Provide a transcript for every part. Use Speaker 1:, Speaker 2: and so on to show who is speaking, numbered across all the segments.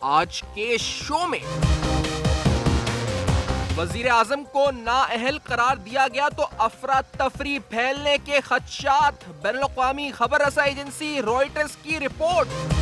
Speaker 1: आज के शो में वजीर आजम को नाअहल करार दिया गया तो अफरा तफरी फैलने के खदशात। बैनुल-अक़वामी खबर रसा एजेंसी रॉयटर्स की रिपोर्ट।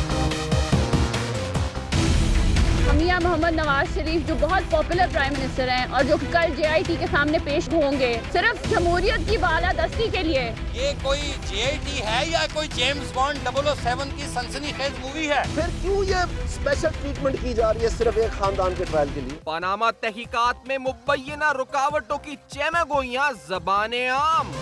Speaker 2: मियां मोहम्मद नवाज शरीफ जो बहुत पॉपुलर प्राइम मिनिस्टर हैं और जो कल JIT के सामने पेश होंगे सिर्फ जमहूरियत की बालादस्ती के लिए।
Speaker 3: ये कोई JIT है या कोई जेम्स बॉन्ड 007 की सनसनीखेज मूवी है?
Speaker 4: फिर क्यों ये स्पेशल ट्रीटमेंट की जा रही है सिर्फ एक खानदान के ट्रायल के लिए?
Speaker 1: पनामा तहकीकात में मुबैना रुकावटों की चेमगोइयां ज़बाने आम।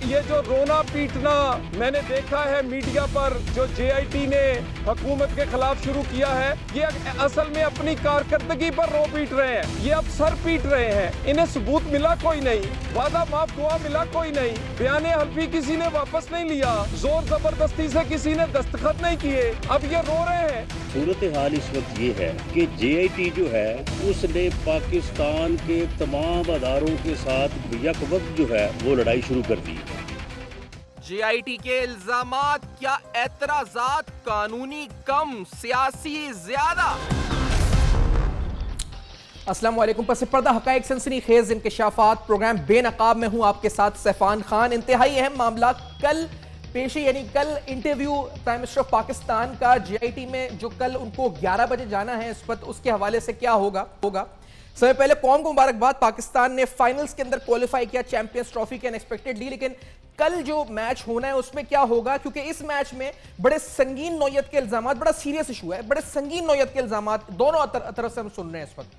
Speaker 5: ये जो रोना पीटना मैंने देखा है मीडिया पर जो JIT ने हुकूमत के खिलाफ शुरू किया है, ये असल में अपनी कारकर्दगी पर रो पीट रहे हैं। ये अब सर पीट रहे हैं। इन्हें सबूत मिला कोई नहीं, वादा माफ दुआ मिला कोई नहीं, बयाने हल्फी किसी ने वापस नहीं लिया, जोर जबरदस्ती से किसी ने दस्तखत नहीं किए, अब ये रो रहे हैं।
Speaker 6: सूरत हाल इस वक्त ये है कि JIT जो है उसने पाकिस्तान के तमाम अदारों के साथ यकवक्त जो है वो लड़ाई शुरू कर दी।
Speaker 1: JIT के इल्जामात क्या एतराजात कानूनी कम सियासी ज्यादा। अस्सलाम वालेकुम। पस पर्दा हकाइक सनसनीखेज इंकशाफात प्रोग्राम बेनकाब में हूं आपके साथ सैफान खान। इंतहाई अहम मामला कल पेशी यानी कल interview prime minister of Pakistan का JIT में जो कल उनको 11 बजे जाना है इस वक्त, उसके हवाले से क्या होगा। समय पहले कौम को मुबारकबाद, पाकिस्तान ने फाइनल्स के अंदर क्वालिफाई किया चैंपियंस ट्रॉफी के अनएक्सपेक्टेडली। लेकिन कल जो मैच होना है उसमें क्या होगा, क्योंकि इस मैच में बड़े संगीन नौयत के इल्जाम, बड़ा सीरियस इशू है, बड़े संगीन नौयत के इल्जाम दोनों तरफ से हम सुन रहे हैं इस वक्त।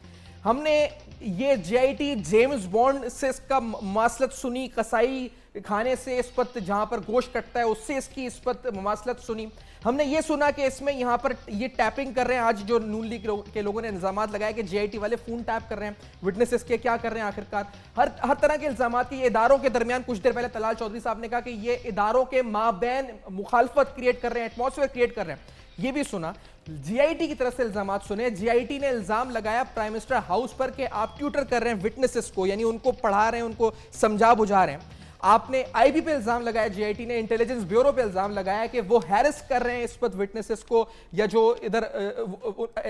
Speaker 1: हमने ये JIT जेम्स बॉन्ड से इसका ममासलत सुनी, कसाई खाने से इस वक्त जहां पर गोश्त कटता है उससे इसकी इस वक्त ममासलत सुनी। हमने ये सुना कि इसमें यहाँ पर ये टैपिंग कर रहे हैं, आज जो नून लीग के लोगों ने इल्जामात लगाया कि JIT वाले फोन टैप कर रहे हैं, विटनेसेस के क्या कर रहे हैं आखिरकार, हर तरह के इल्जामात की इदारों के दरमियान। कुछ देर पहले तलाल चौधरी साहब ने कहा कि ये इदारों के माबैन मुखालफत क्रिएट कर रहे हैं, एटमॉस्फेयर क्रिएट कर रहे हैं, ये भी सुना। JIT की तरफ से इल्जामात सुने। JIT ने इल्जाम लगाया प्राइम मिनिस्टर हाउस पर कि आप ट्यूटर कर रहे हैं विटनेसेस को, यानी उनको पढ़ा रहे हैं, उनको समझा बुझा रहे हैं। आपने IB पे इल्जाम लगाया, JIT ने इंटेलिजेंस ब्यूरो पे इल्जाम लगाया कि वो हैरेस कर रहे हैं इस वक्त विटनेसेस को, या जो इधर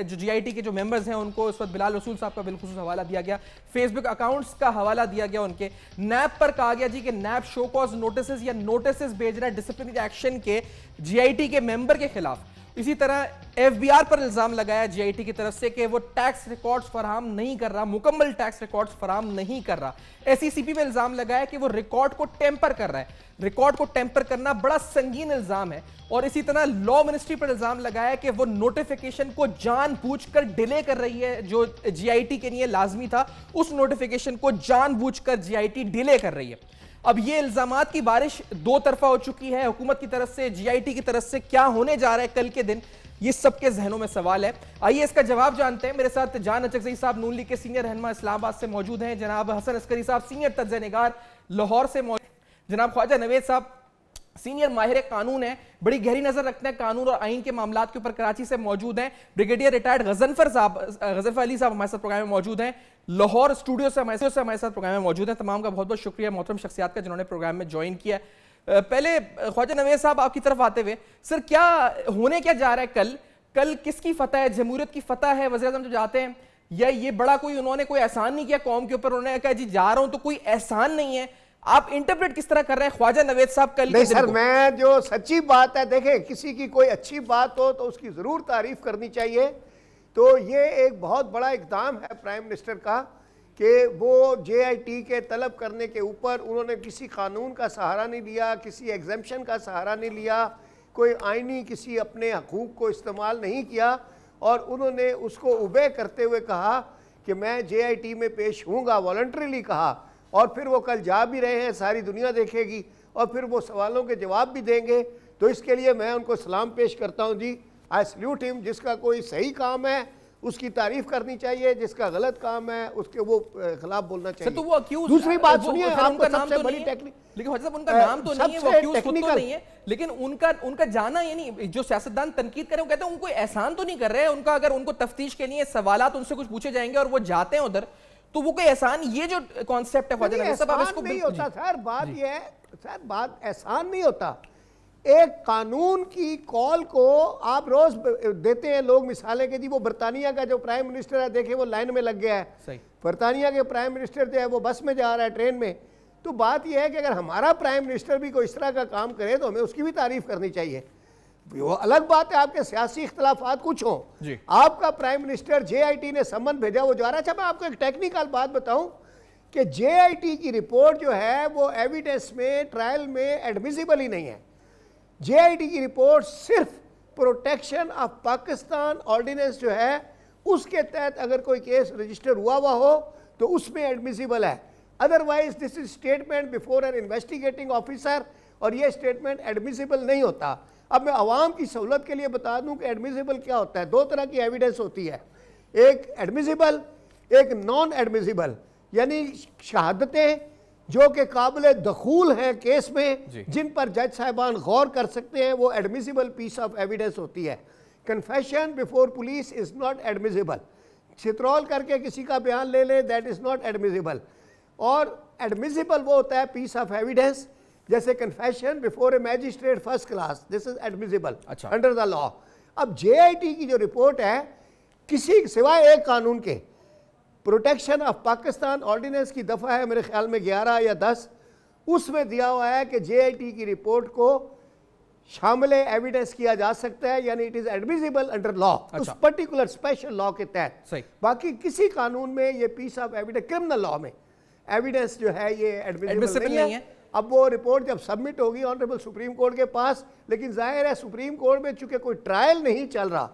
Speaker 1: जो JIT के जो मेंबर्स हैं उनको इस वक्त बिलाल रसूल साहब का बिलखुसूस हवाला दिया गया, फेसबुक अकाउंट्स का हवाला दिया गया उनके। NAB पर कहा गया जी कि NAB शो कॉज नोटिस या नोटिस भेज रहा है डिसिप्लिनरी एक्शन के JIT के मेंबर के खिलाफ। इसी तरह FBR पर इल्जाम लगाया JIT की तरफ से कि वो टैक्स रिकॉर्ड्स फराहम नहीं कर रहा, मुकम्मल टैक्स रिकॉर्ड्स फराहम नहीं कर रहा। SECP पे इल्जाम लगाया कि वो रिकॉर्ड को टेम्पर कर रहा है। रिकॉर्ड को टेम्पर करना बड़ा संगीन इल्जाम है। और इसी तरह लॉ मिनिस्ट्री पर इल्जाम लगाया कि वो नोटिफिकेशन को जानबूझकर डिले कर रही है, जो JIT के लिए लाजमी था उस नोटिफिकेशन को जानबूझकर JIT डिले कर रही है। अब ये इल्जामात की बारिश दो तरफा हो चुकी है, हुकूमत की तरफ से, JIT की तरफ से। क्या होने जा रहा है कल के दिन, ये सबके जहनों में सवाल है। आइए इसका जवाब जानते हैं। मेरे साथ जान अचकज़ई साहब नून लीग के सीनियर रहनुमा इस्लामाबाद से मौजूद हैं, जनाब हसन अस्करी साहब सीनियर तज्ज़िया-ए-निगार लाहौर से मौजूद, जनाब ख्वाजा नवेद साहब सीनियर माहिर कानून है, बड़ी गहरी नजर रखते हैं कानून और आइन के मामलात के ऊपर, कराची से मौजूद हैं। ब्रिगेडियर रिटायर्ड गजनफर अली साहब हमारे साथ प्रोग्राम में मौजूद हैं, लाहौर स्टूडियो से हमारे साथ प्रोग्राम में मौजूद हैं। तमाम का बहुत बहुत शुक्रिया मोहतरम शख्सियात का जिन्होंने प्रोग्राम में ज्वाइन किया। पहले ख्वाजा नवेद साहब आपकी तरफ आते हुए, सर क्या होने क्या जा रहा है कल किसकी फतह है, जमहूरियत की फतह है, वज़ीर आज़म जब जाते हैं, या ये बड़ा कोई उन्होंने कोई एहसान नहीं किया कौम के ऊपर, उन्होंने कहा जी जा रहा हूं तो कोई एहसान नहीं है। आप इंटरप्रेट किस तरह कर रहे हैं ख्वाजा नवेद साहब कल?
Speaker 4: नहीं सर, मैं जो सच्ची बात है, देखें किसी की कोई अच्छी बात हो तो उसकी ज़रूर तारीफ करनी चाहिए। तो ये एक बहुत बड़ा इक़दाम है प्राइम मिनिस्टर का कि वो JIT के तलब करने के ऊपर उन्होंने किसी कानून का सहारा नहीं लिया, किसी एग्जेम्पशन का सहारा नहीं लिया, कोई आइनी किसी अपने हकूक़ को इस्तेमाल नहीं किया, और उन्होंने उसको उबे करते हुए कहा कि मैं JIT में पेश होऊंगा, वॉलंटरीली कहा। और फिर वो कल जा भी रहे हैं, सारी दुनिया देखेगी, और फिर वो सवालों के जवाब भी देंगे। तो इसके लिए मैं उनको सलाम पेश करता हूँ जी। I salute him. जिसका कोई सही काम है उसकी तारीफ करनी चाहिए, जिसका गलत काम है उसके वो खिलाफ बोलना चाहिए।
Speaker 1: तो वो क्यों,
Speaker 4: दूसरी बात सुनिए,
Speaker 1: आपका नाम तो बड़ी टेक्निक, लेकिन साहब उनका नाम तो नहीं है, वो क्यों खुद तो नहीं है, लेकिन उनका जाना, यानी जो सियासतदान तनकीद करे वो कहते हैं उनको एहसान तो नहीं कर रहे। उनका अगर उनको तफ्तीश के लिए सवालात उनसे कुछ पूछे जाएंगे और वो जाते हैं उधर, तो वो कोई एहसान, ये जो कॉन्सेप्ट है ख्वाजा नवेद साहब, इसको
Speaker 4: नहीं होता सर। बात ये है सर, बात एहसान नहीं होता। एक कानून की कॉल को आप रोज देते हैं लोग मिसालें कि जी वो बरतानिया का जो प्राइम मिनिस्टर है, देखे वो लाइन में लग गया है।
Speaker 1: सही।
Speaker 4: बरतानिया के प्राइम मिनिस्टर जो है वो बस में जा रहा है, ट्रेन में। तो बात यह है कि अगर हमारा प्राइम मिनिस्टर भी कोई इस तरह का काम करे तो हमें उसकी भी तारीफ करनी चाहिए। वो अलग बात है आपके सियासी इख्तलाफात कुछ हों, आपका प्राइम मिनिस्टर JIT ने सम्मन भेजा, वो जा रहा है। अच्छा, मैं आपको एक टेक्निकल बात बताऊं कि JIT की रिपोर्ट जो है वो एविडेंस में, ट्रायल में एडमिसिबल ही नहीं है। JIT की रिपोर्ट सिर्फ प्रोटेक्शन ऑफ पाकिस्तान ऑर्डिनेंस जो है उसके तहत अगर कोई केस रजिस्टर हुआ हो तो उसमें एडमिसिबल है। Otherwise this is statement before N investigating officer, और ये स्टेटमेंट एडमिसिबल नहीं होता। अब मैं आवाम की सहूलत के लिए बता दूं कि एडमिसिबल क्या होता है। दो तरह की एविडेंस होती है, एक एडमिसिबल, एक नॉन एडमिसिबल, यानी शहादतें जो कि काबिल दखूल हैं केस में, जिन पर जज साहिबान गौर कर सकते हैं, वो एडमिसिबल पीस ऑफ एविडेंस होती है। Confession before police is not admissible. छितरौल करके किसी का बयान ले ले, दैट इज नॉट एडमिसिबल। और एडमिसिबल वो होता है पीस ऑफ एविडेंस जैसे confession before a magistrate first class, this is admissible under the law. अब JIT की जो रिपोर्ट है, किसी सिवाय एक कानून के, प्रोटेक्शन ऑफ पाकिस्तान ऑर्डिनेंस की दफ़ा है मेरे ख्याल में 11 या 10, उसमें दिया हुआ है कि JIT की रिपोर्ट को शामिल एविडेंस किया जा सकता है, यानी it is admissible under law, उस पर्टिकुलर स्पेशल लॉ के तहत। बाकी किसी कानून में ये piece of evidence, criminal law में एविडेंस जो है ये एडमिसिबल नहीं है। अब वो रिपोर्ट जब सबमिट होगी ऑनरेबल सुप्रीम कोर्ट के पास, लेकिन जाहिर है सुप्रीम कोर्ट में चूंकि कोई ट्रायल नहीं चल रहा,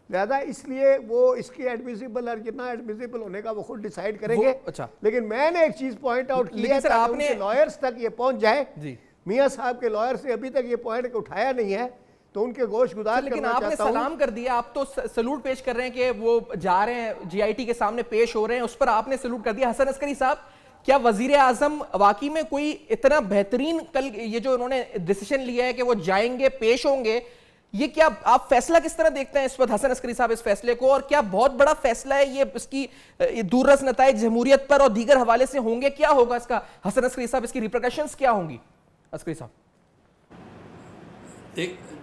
Speaker 4: लिहाजा इसलिए वो इसकी एडमिसिबल और कितना एडमिसिबल होने का वो खुद डिसाइड करेंगे।
Speaker 1: अच्छा,
Speaker 4: लेकिन मैंने एक चीज पॉइंट आउट की है ताकि लॉयर्स तक ये पहुंच जाए। मियां साहब के लॉयर से अभी तक ये पॉइंट उठाया नहीं है, तो उनके गोश गुजार।
Speaker 1: लेकिन आपने सलाम कर दिया, आप तो सलूट पेश कर रहे हैं कि वो जा रहे हैं JIT के सामने पेश हो रहे हैं, उस पर आपने सलूट कर दिया। हसन अस्करी साहब, क्या वजीर आजम वाकई में कोई इतना बेहतरीन, कल ये जो उन्होंने डिसीजन लिया है कि वो जाएंगे, पेश होंगे, ये क्या आप फैसला किस तरह देखते हैं इस वक्त हसन अस्करी साहब इस फैसले को, और क्या बहुत बड़ा फैसला है ये, इसकी दूररस नताइज जमहूरियत पर और दीगर हवाले से होंगे, क्या होगा इसका हसन अस्करी साहब, इसकी रिपरकशंस क्या होंगी अस्करी साहब?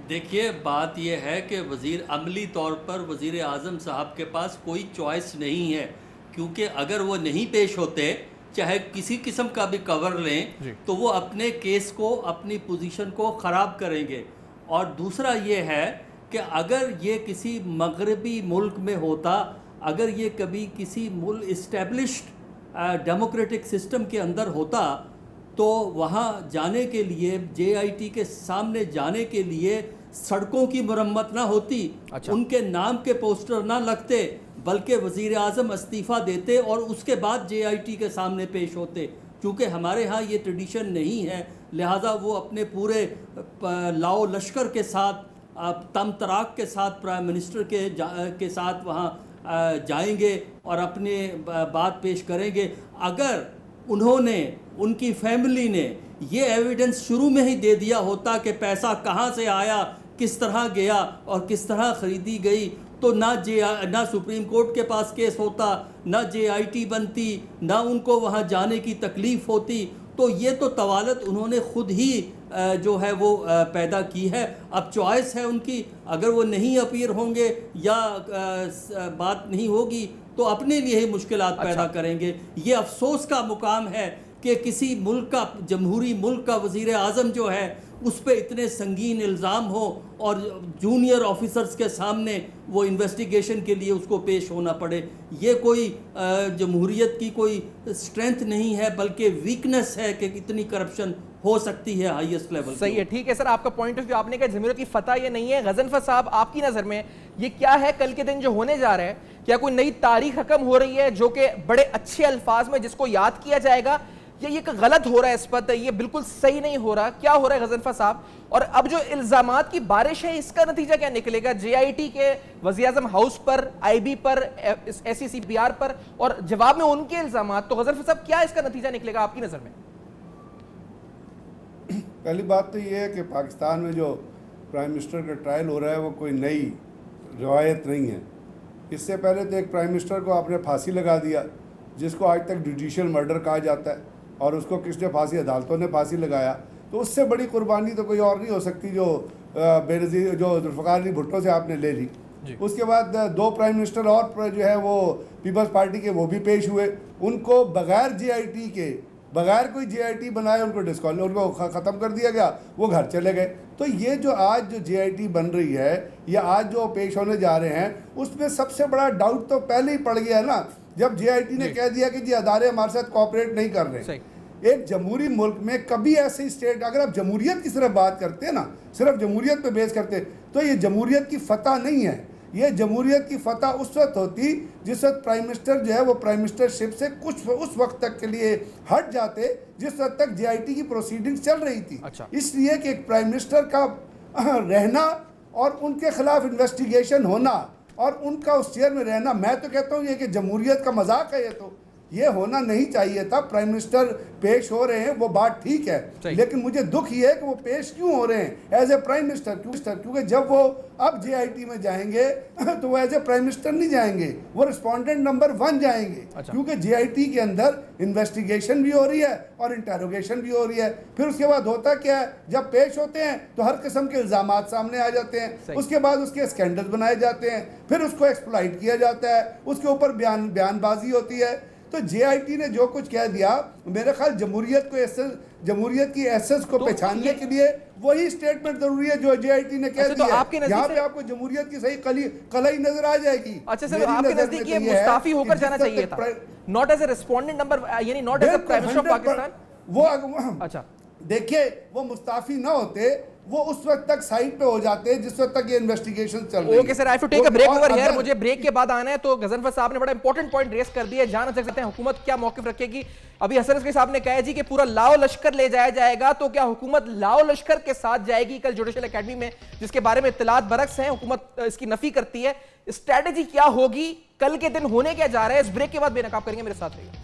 Speaker 7: देखिए, बात यह है कि वजीर अमली तौर पर वजीर आजम साहब के पास कोई चॉइस नहीं है, क्योंकि अगर वो नहीं पेश होते, चाहे किसी किस्म का भी कवर लें, तो वो अपने केस को, अपनी पोजीशन को ख़राब करेंगे। और दूसरा ये है कि अगर ये किसी मगरबी मुल्क में होता, अगर ये कभी किसी इस्टेब्लिश्ड डेमोक्रेटिक सिस्टम के अंदर होता, तो वहाँ जाने के लिए, JIT के सामने जाने के लिए सड़कों की मरम्मत ना होती। अच्छा। उनके नाम के पोस्टर ना लगते, बल्कि वज़ीर आज़म इस्तीफ़ा देते और उसके बाद JIT के सामने पेश होते। क्योंकि हमारे यहाँ ये ट्रेडिशन नहीं है, लिहाजा वो अपने पूरे लाओ लश्कर के साथ, तम तराक के साथ, प्राइम मिनिस्टर के साथ वहाँ जाएंगे और अपने बात पेश करेंगे। अगर उन्होंने, उनकी फैमिली ने ये एविडेंस शुरू में ही दे दिया होता कि पैसा कहाँ से आया, किस तरह गया और किस तरह ख़रीदी गई, तो ना सुप्रीम कोर्ट के पास केस होता, ना JIT बनती, ना उनको वहाँ जाने की तकलीफ़ होती। तो ये तो तवालत उन्होंने ख़ुद ही जो है वो पैदा की है। अब चॉइस है उनकी, अगर वो नहीं अपीयर होंगे या बात नहीं होगी तो अपने लिए ही मुश्किलात पैदा करेंगे। ये अफसोस का मुकाम है कि किसी मुल्क का, जमहूरी मुल्क का वज़ीर आज़म जो है उस पर इतने संगीन इल्ज़ाम हो और जूनियर ऑफिसर्स के सामने वो इन्वेस्टिगेशन के लिए उसको पेश होना पड़े। ये कोई जमहूरियत की कोई स्ट्रेंथ नहीं है, बल्कि वीकनेस है कि कितनी करप्शन हो सकती है हाईएस्ट लेवल।
Speaker 1: सही है, ठीक है सर, आपका पॉइंट ऑफ व्यू आपने कहा जमहूरियत की फतह ये नहीं है। गजनफर साहब, आपकी नज़र में ये क्या है, कल के दिन जो होने जा रहे हैं, क्या कोई नई तारीख रकम हो रही है जो कि बड़े अच्छे अल्फाज में जिसको याद किया जाएगा, या ये गलत हो रहा है, इस पर ये बिल्कुल सही नहीं हो रहा, क्या हो रहा है गजनफर साहब? और अब जो इल्जामात की बारिश है, इसका नतीजा क्या निकलेगा JIT के वज़ीर आज़म हाउस पर, IB पर, SCCPR पर, और जवाब में उनके इल्जामात, तो गजनफर साहब क्या इसका नतीजा निकलेगा आपकी नज़र में?
Speaker 8: पहली बात तो ये है कि पाकिस्तान में जो प्राइम मिनिस्टर का ट्रायल हो रहा है वो कोई नई रवायत नहीं है। इससे पहले तो एक प्राइम मिनिस्टर को आपने फांसी लगा दिया, जिसको आज तक जुडिशियल मर्डर कहा जाता है, और उसको किसने फांसी, अदालतों ने फांसी लगाया। तो उससे बड़ी कुर्बानी तो कोई और नहीं हो सकती जो बेनज़ीर जो जुल्फ़िकार अली भुट्टो से आपने ले ली। उसके बाद 2 प्राइम मिनिस्टर और जो है वो पीपल्स पार्टी के वो भी पेश हुए, उनको बगैर JIT के, बगैर कोई JIT बनाए उनको ख़त्म कर दिया गया, वो घर चले गए। तो ये जो आज जो JIT बन रही है या आज जो पेश होने जा रहे हैं, उसमें सबसे बड़ा डाउट तो पहले ही पड़ गया है ना, जब JIT ने कह दिया कि जी अदारे हमारे साथ कोऑपरेट नहीं कर रहे। एक जमहूरी मुल्क में कभी ऐसी स्टेट, अगर आप जमहूरियत की सिर्फ बात करते हैं ना, सिर्फ जमहूरियत पे बेस करते, तो ये जमहूरियत की फतह नहीं है। ये जमहूरियत की फतह उस वक्त होती जिस वक्त प्राइम मिनिस्टर जो है वो प्राइम मिनिस्टरशिप से कुछ उस वक्त तक के लिए हट जाते जिस वक्त तक JIT की प्रोसीडिंग्स चल रही थी। इसलिए कि एक प्राइम मिनिस्टर का रहना और उनके खिलाफ इन्वेस्टिगेशन होना और उनका उस चेयर में रहना, मैं तो कहता हूँ ये कि जमहूरियत का मजाक है। ये होना नहीं चाहिए था। प्राइम मिनिस्टर पेश हो रहे हैं, वो बात ठीक है, लेकिन मुझे दुख ये है कि वो पेश क्यों हो रहे हैं एज ए प्राइम मिनिस्टर, क्योंकि जब वो अब JIT में जाएंगे तो वो एज ए प्राइम मिनिस्टर नहीं जाएंगे, वो रिस्पोंडेंट नंबर 1 जाएंगे। क्योंकि JIT के अंदर इन्वेस्टिगेशन भी हो रही है और इंटेरोगेशन भी हो रही है। फिर उसके बाद होता क्या है, जब पेश होते हैं तो हर किस्म के इल्ज़ामात सामने आ जाते हैं, उसके बाद उसके स्कैंडल बनाए जाते हैं, फिर उसको एक्सप्लॉइट किया जाता है, उसके ऊपर बयानबाजी होती है। तो JIT ने जो कुछ कह दिया, मेरे ख्याल जमहूरियत की एसेंस को पहचानने के लिए वही स्टेटमेंट जरूरी है जो JIT ने कह दिया। यहाँ पे आपको जमहूरियत की सही कलाई नजर आ जाएगी।
Speaker 1: अच्छा सर, आपके नजदीक ये मुस्ताफी होकर जाना चाहिए था, not as a respondent number, यानी not as a prime minister of Pakistan.
Speaker 8: वो अच्छा देखिए, वो मुस्ताफी ना होते, वो उस वक्त तक साइड पे हो जाते हैं जिस वक्त तक ये इन्वेस्टिगेशन चल रही है।
Speaker 1: Okay sir, I have to take a break over here, मुझे ब्रेक के बाद आना है। तो गजनफर साहब ने बड़ा इंपॉर्टेंट पॉइंट रेस कर दिया, जान सकते हैं हुकूमत क्या मौकिफ रखेगी। अभी हसन रज़वी साहब ने कहा जी कि पूरा लाओ लश्कर ले जाया जाएगा, तो क्या हुकूमत लाओ लश्कर के साथ जाएगी कल जुडिशल एकेडमी में, जिसके बारे में इत्तलात बरक्स हैं, हुकूमत इसकी नफी करती है। स्ट्रेटेजी क्या होगी, कल के दिन होने क्या जा रहा है, इस ब्रेक के बाद बेनकाब करेंगे। मेरे साथ रहिए।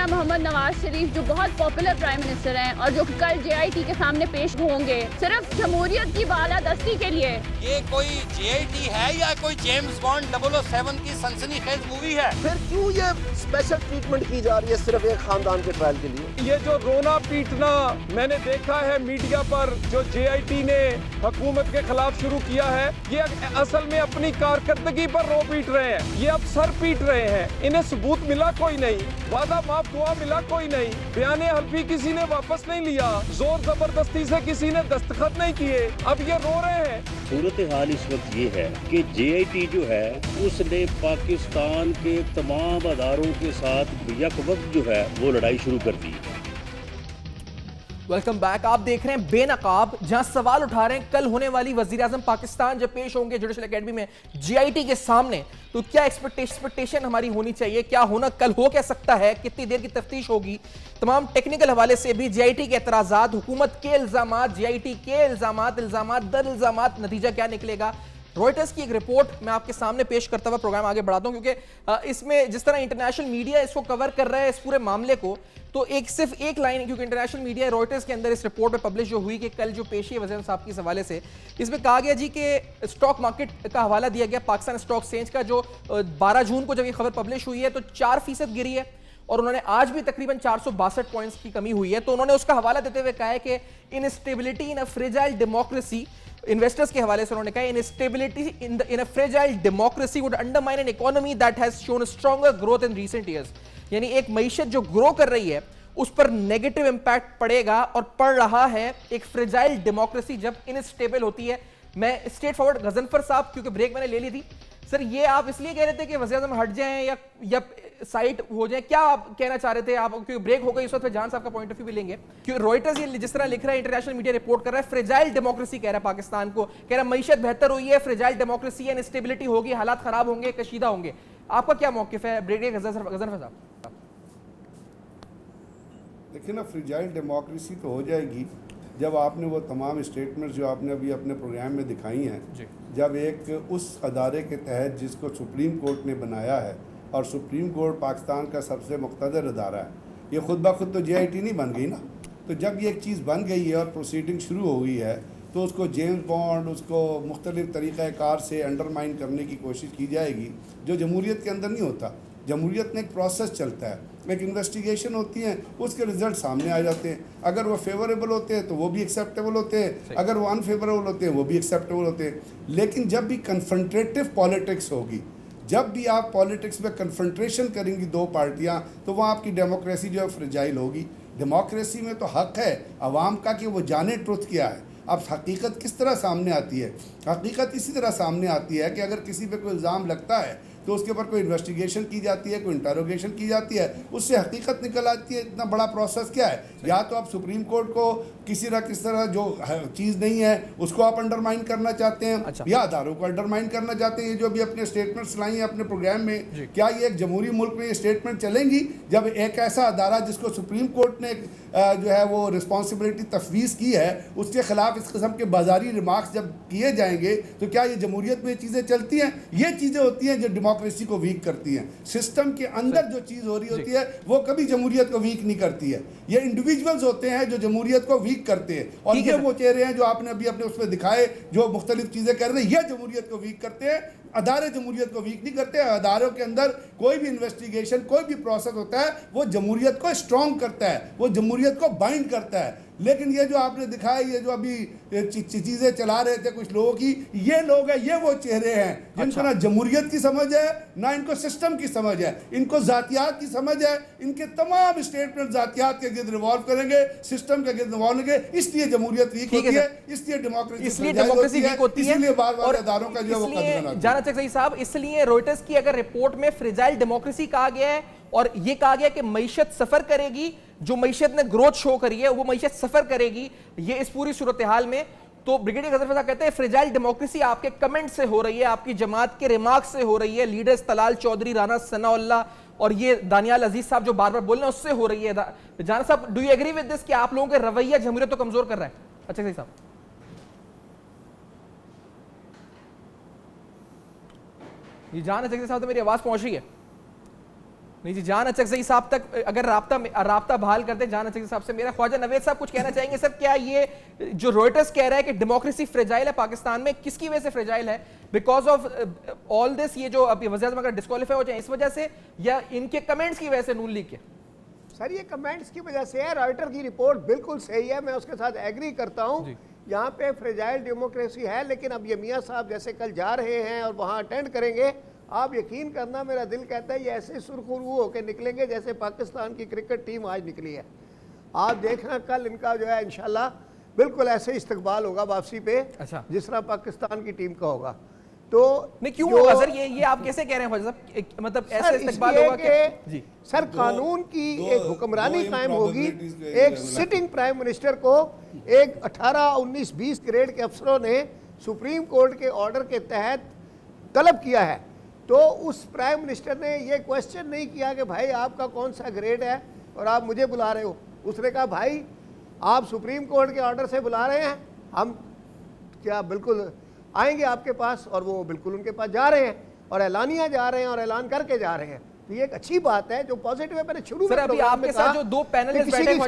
Speaker 2: मोहम्मद नवाज शरीफ जो बहुत पॉपुलर प्राइम मिनिस्टर हैं और जो कल JIT के सामने पेश होंगे सिर्फ जमहूरियत की बालादस्ती के लिए।
Speaker 3: ये कोई JIT है या कोई जेम्स बॉन्ड 007 की सनसनीखेज मूवी है?
Speaker 9: फिर क्यों ये स्पेशल ट्रीटमेंट की जा रही है सिर्फ एक खानदान के ट्रायल के लिए?
Speaker 5: ये जो रोना पीटना मैंने देखा है मीडिया पर जो JIT ने हुकूमत के खिलाफ शुरू किया है, ये असल में अपनी कारकर्दगी पर रो पीट रहे हैं। ये अब सर पीट रहे हैं। इन्हें सबूत मिला कोई नहीं, वादा माफ दुआ मिला कोई नहीं, बयाने हल्फी किसी ने वापस नहीं लिया, जोर जबरदस्ती से किसी ने दस्तखत नहीं किए, अब ये रो रहे हैं।
Speaker 6: सूरत हाल इस वक्त ये है कि JIT जो है उसने पाकिस्तान के तमाम अदारों के साथ यकवक्त जो है वो लड़ाई शुरू कर दी।
Speaker 1: Welcome back. आप देख रहे हैं बेनकाब, जहां सवाल उठा रहे हैं कल होने वाली वजीर आजम पाकिस्तान जब पेश होंगे जुडिशल एकेडमी में JIT के सामने, तो क्या एक्सपेक्टेशन हमारी होनी चाहिए, क्या होना कल हो क्या सकता है, कितनी देर की तफ्तीश होगी, तमाम टेक्निकल हवाले से भी JIT के एतराजात, हुकूमत के इल्जामात, JIT के इल्जामात दर इल्जामात, नतीजा क्या निकलेगा। रॉयटर्स की एक रिपोर्ट मैं आपके सामने पेश करता हुआ प्रोग्राम आगे बढ़ाता हूं, क्योंकि इसमें जिस तरह इंटरनेशनल मीडिया इसको कवर कर रहा है इस पूरे मामले को, तो सिर्फ एक लाइन, क्योंकि इंटरनेशनल मीडिया रॉयटर्स के अंदर इस रिपोर्ट में पब्लिश जो हुई कि कल जो पेशी है वज़ीर साहब के हवाले से, इसमें कहा गया जी कि स्टॉक मार्केट का हवाला दिया गया, पाकिस्तान स्टॉक एक्सचेंज का, जो 12 जून को जब ये खबर पब्लिश हुई है तो 4% गिरी है और उन्होंने आज भी तकरीबन 462 पॉइंट्स की कमी हुई है। तो उन्होंने उसका हवाला देते हुए कहा है कि इनस्टेबिलिटी इन अ फ्रेजाइल डेमोक्रेसी, इन्वेस्टर्स के हवाले से उन्होंने कहा instability in a fragile democracy would undermine an economy that has shown stronger growth in recent years. यानी एक मईशत जो ग्रो कर रही है उस पर नेगेटिव इंपैक्ट पड़ेगा और पड़ रहा है एक फ्रेजाइल डेमोक्रेसी जब इनस्टेबल होती है। मैं स्ट्रेट फॉरवर्ड गजनफर साहब, क्योंकि ब्रेक मैंने ले ली थी सर, ये आप इसलिए कह रहे थे कि वज़ीर आज़म हट जाएं या साइट हो जाए, क्या आप कहना चाह रहे थे आप, क्योंकि ब्रेक हो गई इस वक्त जान साहब का पॉइंट ऑफ व्यू भी लेंगे, क्योंकि रॉयटर्स ये जिस तरह लिख रहा है, इंटरनेशनल मीडिया रिपोर्ट कर रहा है, फ्रेजाइल डेमोक्रेसी कह रहा है पाकिस्तान को, कह रहा है मईशत बेहतर हुई है, फ्रेजाइल डेमोक्रेसी है, इंस्टेबिलिटी होगी, हालात खराब होंगे, कशीदा होंगे। आपका क्या मौकिफ है ब्रिगेडियर गजनफर साहब?
Speaker 8: देखिए ना, फ्रेजाइल डेमोक्रेसी तो हो जाएगी जब आपने वो तमाम स्टेटमेंट्स जो आपने अभी अपने प्रोग्राम में दिखाई हैं, जब एक उस अदारे के तहत जिसको सुप्रीम कोर्ट ने बनाया है, और सुप्रीम कोर्ट पाकिस्तान का सबसे मुक़तदर अदारा है, ये खुद ब खुद तो JIT नहीं बन गई ना। तो जब ये एक चीज़ बन गई है और प्रोसीडिंग शुरू हो गई है, तो उसको जेम्स बॉन्ड, उसको मुख्तलिफ तरीक़ाकार से अंडरमाइन करने की कोशिश की जाएगी, जो जमहूरियत के अंदर नहीं होता। जमहूरियत में एक प्रोसेस चलता है, एक इन्वेस्टिगेशन होती है, उसके रिजल्ट सामने आ जाते हैं। अगर वो फेवरेबल होते हैं तो वो भी एक्सेप्टेबल होते हैं, अगर वो अनफेवरेबल होते हैं वो भी एक्सेप्टेबल होते हैं। लेकिन जब भी कन्फ्रंटेटिव पॉलिटिक्स होगी, जब भी आप पॉलिटिक्स में कन्फ्रंट्रेशन करेंगी दो पार्टियां, तो वहाँ आपकी डेमोक्रेसी जो है फ्रेजाइल होगी। डेमोक्रेसी में तो हक है अवाम का कि वो जाने ट्रुथ क्या है। अब हकीकत किस तरह सामने आती है? हकीकत इसी तरह सामने आती है कि अगर किसी पे कोई इल्ज़ाम लगता है तो उसके ऊपर कोई इन्वेस्टिगेशन की जाती है, कोई इंटरोगेशन की जाती है, उससे हकीकत निकल आती है। इतना बड़ा प्रोसेस क्या है? या तो आप सुप्रीम कोर्ट को किसी न किस तरह जो चीज़ नहीं है उसको आप अंडरमाइन करना चाहते हैं, या अदारों को अंडरमाइन करना चाहते हैं। ये जो भी अपने स्टेटमेंट्स लाई हैं अपने प्रोग्राम में, क्या ये एक जमहूरी मुल्क में ये स्टेटमेंट चलेंगी जब एक ऐसा अदारा जिसको सुप्रीम कोर्ट ने जो है वो रिस्पॉन्सिबिलिटी तफवीज़ की है, उसके खिलाफ इस किस्म के बाजारी रिमार्क्स जब किए जाएंगे, तो क्या ये जमहूरियत में ये चीज़ें चलती हैं? ये चीज़ें होती हैं जो डेमोक्रेसी को वीक करती हैं। सिस्टम के अंदर जो चीज़ हो रही होती है वो कभी जमहूरियत को वीक नहीं करती है। ये इंडिविजुअल्स होते हैं जो जमहूरियत को वीक करते हैं, और ये वो चेहरे हैं जो आपने अभी अपने उसमें दिखाए जो मुख्तलिफ चीज़ें कर रहे हैं, ये जमहूरियत को वीक करते हैं। अदारे जमहूरियत को वीक नहीं करते। अदारों के अंदर कोई भी इन्वेस्टिगेशन, कोई भी प्रोसेस होता है, वो जमहूरियत को स्ट्रॉन्ग करता है, वो जमहूरियत को बाइंड करता है। लेकिन ये जो आपने दिखाया, ये जो अभी चीज़ें चला रहे थे कुछ लोगों की, ये लोग हैं, ये वो चेहरे हैं जिनको ना जमहूरियत की समझ है, ना इनको सिस्टम की समझ है, इनको जातियात की समझ है। इनके तमाम स्टेटमेंट जातियात के गिर्द रिवॉल्व करेंगे, सिस्टम के गिर्द रिवॉल्व करेंगे। इसलिए जमहूरियत वीक होती है, इसलिए डेमोक्रेसी वीक होती है, इसलिए बार-बार अदारों का जो है
Speaker 1: जाना चाहिए साहब। इसलिए रॉयटर्स की अगर रिपोर्ट में फ्रेजाइल डेमोक्रेसी कहा गया है और ये कहा गया कि मईशत सफर करेगी, जो मईशत ने ग्रोथ शो करी है वो मईशत सफर करेगी, ये इस पूरी सूरत हाल में, तो ब्रिगेडियर गजनफर साहब कहते हैं फ्रेजाइल डेमोक्रेसी आपके कमेंट से हो रही है, आपकी जमात के रिमार्क से हो रही है, लीडर्स तलाल चौधरी, राना सनाउल्लाह और ये दानियाल अजीज साहब जो बार बार बोल रहे हैं उससे हो रही है। जाना साहब, do you agree with this कि आप लोगों के रवैया जमहूरियत को कमजोर कर रहा है? अच्छा सही साहब, ये जान अचकज़ई साहब तो मेरी आवाज पहुंच रही है? नहीं जी, जान अचकज़ई साहब तक अगर राब्ता बहाल करते जान अचकज़ई साहब से। मेरा ख्वाजा नवेद साहब कुछ कहना चाहेंगे सर? क्या ये जो रॉयटर्स कह रहा है कि डेमोक्रेसी फ्रेजाइल है पाकिस्तान में, किसकी वजह से फ्रेजाइल है? बिकॉज ऑफ ऑल दिस, ये जो अभी वज़ीर आज़म अगर डिस्क्वालीफाई हो जाए इस वजह से, या इनके कमेंट्स की वजह से नून लीग के?
Speaker 4: सर ये कमेंट्स की वजह से है। रॉयटर की रिपोर्ट बिल्कुल सही है, मैं उसके साथ एग्री करता हूँ। यहाँ पे फ्रेजाइल डेमोक्रेसी है, लेकिन अब ये मियाँ साहब जैसे कल जा रहे हैं और वहाँ अटेंड करेंगे, आप यकीन करना मेरा दिल कहता है ये ऐसे सुरखरू होकर निकलेंगे जैसे पाकिस्तान की क्रिकेट टीम आज निकली है। आप देखना कल इनका जो है इंशाल्लाह बिल्कुल ऐसे इस्तकबाल होगा वापसी पे, अच्छा, जिस तरह पाकिस्तान की टीम का होगा। तो
Speaker 1: नहीं क्यों होगा सर? ये आप कैसे कह रहे हैं साहब? मतलब ऐसे इस्तकबाल होगा कि जी
Speaker 4: सर कानून की एक हुक्मरानी कायम होगी। एक सिटिंग प्राइम मिनिस्टर को एक 18, 19, 20 ग्रेड के अफसरों ने सुप्रीम कोर्ट के ऑर्डर के तहत तलब किया है, तो उस प्राइम मिनिस्टर ने ये क्वेश्चन नहीं किया कि भाई आपका कौन सा ग्रेड है और आप मुझे बुला रहे हो। उसने कहा भाई आप सुप्रीम कोर्ट के ऑर्डर से बुला रहे हैं, हम क्या बिल्कुल आएंगे आपके पास, और वो बिल्कुल उनके पास जा रहे हैं और ऐलानिया जा रहे हैं और ऐलान करके जा रहे हैं। तो ये एक अच्छी बात है जो पॉजिटिव है। मैंने शुरू में
Speaker 1: अभी आपके साथ जो दो पैनलिस्ट बैठे हैं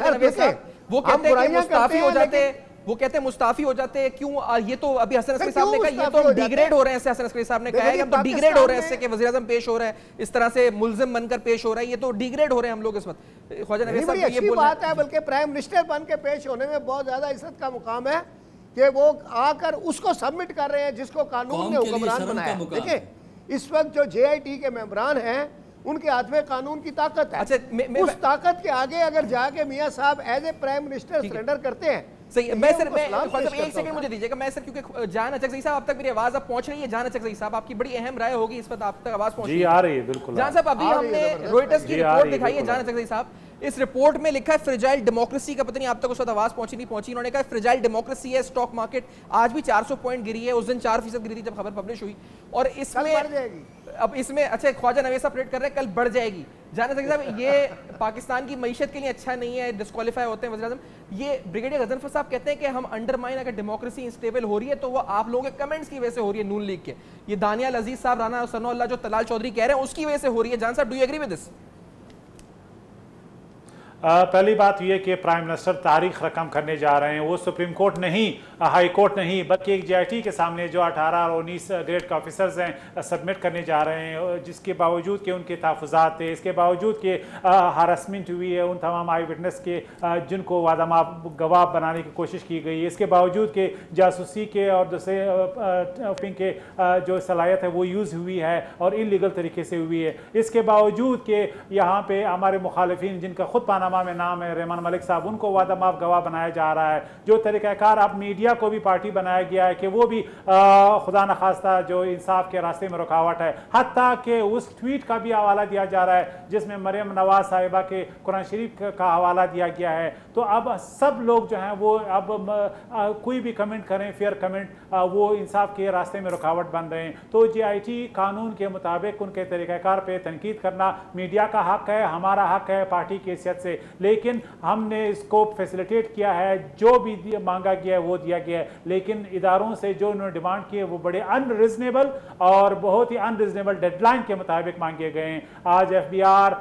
Speaker 1: वो कहते हैं कि मुस्ताफी हो जाते हैं, वो कहते हैं मुस्ताफी हो जाते हैं, क्यों? ये तो अभी हसन अस्करी साहब ने कहा ये तो हम डिग्रेड हो रहे हैं, हसन अस्करी साहब ने कहा है हम तो डिग्रेड हो रहे हैं इससे कि वज़ीर आज़म पेश हो रहा है इस तरह से, मुल्ज़िम बनकर पेश हो रहा है, ये तो डिग्रेड हो रहे हैं हम लोग इस वक्त। ख्वाजा नवेद साहब ये
Speaker 4: अच्छी बात है, बल्कि प्राइम मिनिस्टर बन के पेश होने में बहुत ज्यादा इज्जत का मुकाम है कि वो आकर उसको सबमिट कर रहे हैं जिसको कानून ने हुक्मरान बनाया। देखिए इस वक्त जो JIT के मेंबरान हैं उनके हाथ में कानून की ताकत है। अच्छा, उस ताकत के आगे अगर जाके मियां साहब as a prime minister surrender करते हैं।
Speaker 1: सही, मैं सर एक सेकंड मुझे दीजिएगा, मैं सर क्योंकि जान अचकज़ई साहब अब तक मेरी आवाज अब पहुंच रही है। जान अचकज़ई साहब आपकी बड़ी अहम राय होगी इस वक्त, आप तक आवाज पहुंच रही है?
Speaker 10: जी आ रही है बिल्कुल।
Speaker 1: जान साहब अभी हमने रॉयटर्स की रिपोर्ट दिखाई है, जान अचकज़ई साहब इस रिपोर्ट में लिखा है फ्रेजाइल डेमोक्रेसी का, पता नहीं आप तक उस वक्त आवाज पहुंची नहीं पहुंची, उन्होंने कहा फ्रेजाइल डेमोक्रेसी है, स्टॉक मार्केट आज भी 400 पॉइंट गिरी है, उस दिन 4% गिरी थी जब खबर पब्लिश हुई, और इसमें अब इसमें अच्छा ख्वाजा नवेद साहब प्रेडिक्ट कर रहे हैं कल बढ़ जाएगी। जाना चाहिए साहब ये पाकिस्तान की मईशत के लिए अच्छा नहीं है, डिस्क्वालीफाई होते हैं वज़ीर आज़म। ये ब्रिगेडियर गजनफर साहब कहते हैं कि हम अंडरमाइन, अगर डेमोक्रेसी इंस्टेबल हो रही है तो वो आप लोगों के कमेंट्स की वजह से हो रही है, नून लीग के। ये दानियाल अजीज साहब, राना सनाउल्लाह, जो तलाल चौधरी कह रहे हैं उसकी वजह से हो रही है। जान साहब do you agree with this?
Speaker 10: पहली बात यह कि प्राइम मिनिस्टर तारीख रकम करने जा रहे हैं। वो सुप्रीम कोर्ट नहीं, हाई कोर्ट नहीं, बल्कि एक JIT के सामने जो 18 और 19 ग्रेड के ऑफिसर्स हैं सबमिट करने जा रहे हैं, जिसके बावजूद कि उनके तहफ़्फ़ुज़ात थे, इसके बावजूद कि हरासमेंट हुई है उन तमाम आई विटनेस के जिनको वादामाप गवाह बनाने की कोशिश की गई है, इसके बावजूद कि जासूसी के और दूसरे के जो सलाहियत है वो यूज़ हुई है और इलीगल तरीके से हुई है, इसके बावजूद कि यहाँ पे हमारे मुखालिफिन जिनका खुद पानामा में नाम है रेहमान मलिक साहब, उनको वादा माफ गवाह बनाया जा रहा है। जो तरीक़ाकार अब मीडिया को भी पार्टी बनाया गया है कि वो भी खुदा न खास्ता जो इंसाफ के रास्ते में रुकावट है, हत्ता कि उस ट्वीट का भी हवाला दिया जा रहा है जिसमें मरियम नवाज साहिबा के कुरान शरीफ का हवाला दिया गया है। तो अब सब लोग जो हैं वो अब कोई भी कमेंट करें, फेयर कमेंट, वो इंसाफ के रास्ते में रुकावट बन रहे हैं। तो JIT कानून के मुताबिक उनके तरीक़ाकार पे तनकीद करना मीडिया का हक है, हमारा हक है पार्टी की हैसियत से, लेकिन हमने इसको फैसिलिटेट किया है, जो भी मांगा गया है वो दिया गया है, लेकिन इदारों से जो उन्होंने डिमांड किए वो बड़े अनरिजनेबल और बहुत ही अनरिजनेबल डेडलाइन के मुताबिक मांगे गए हैं। आज FBR,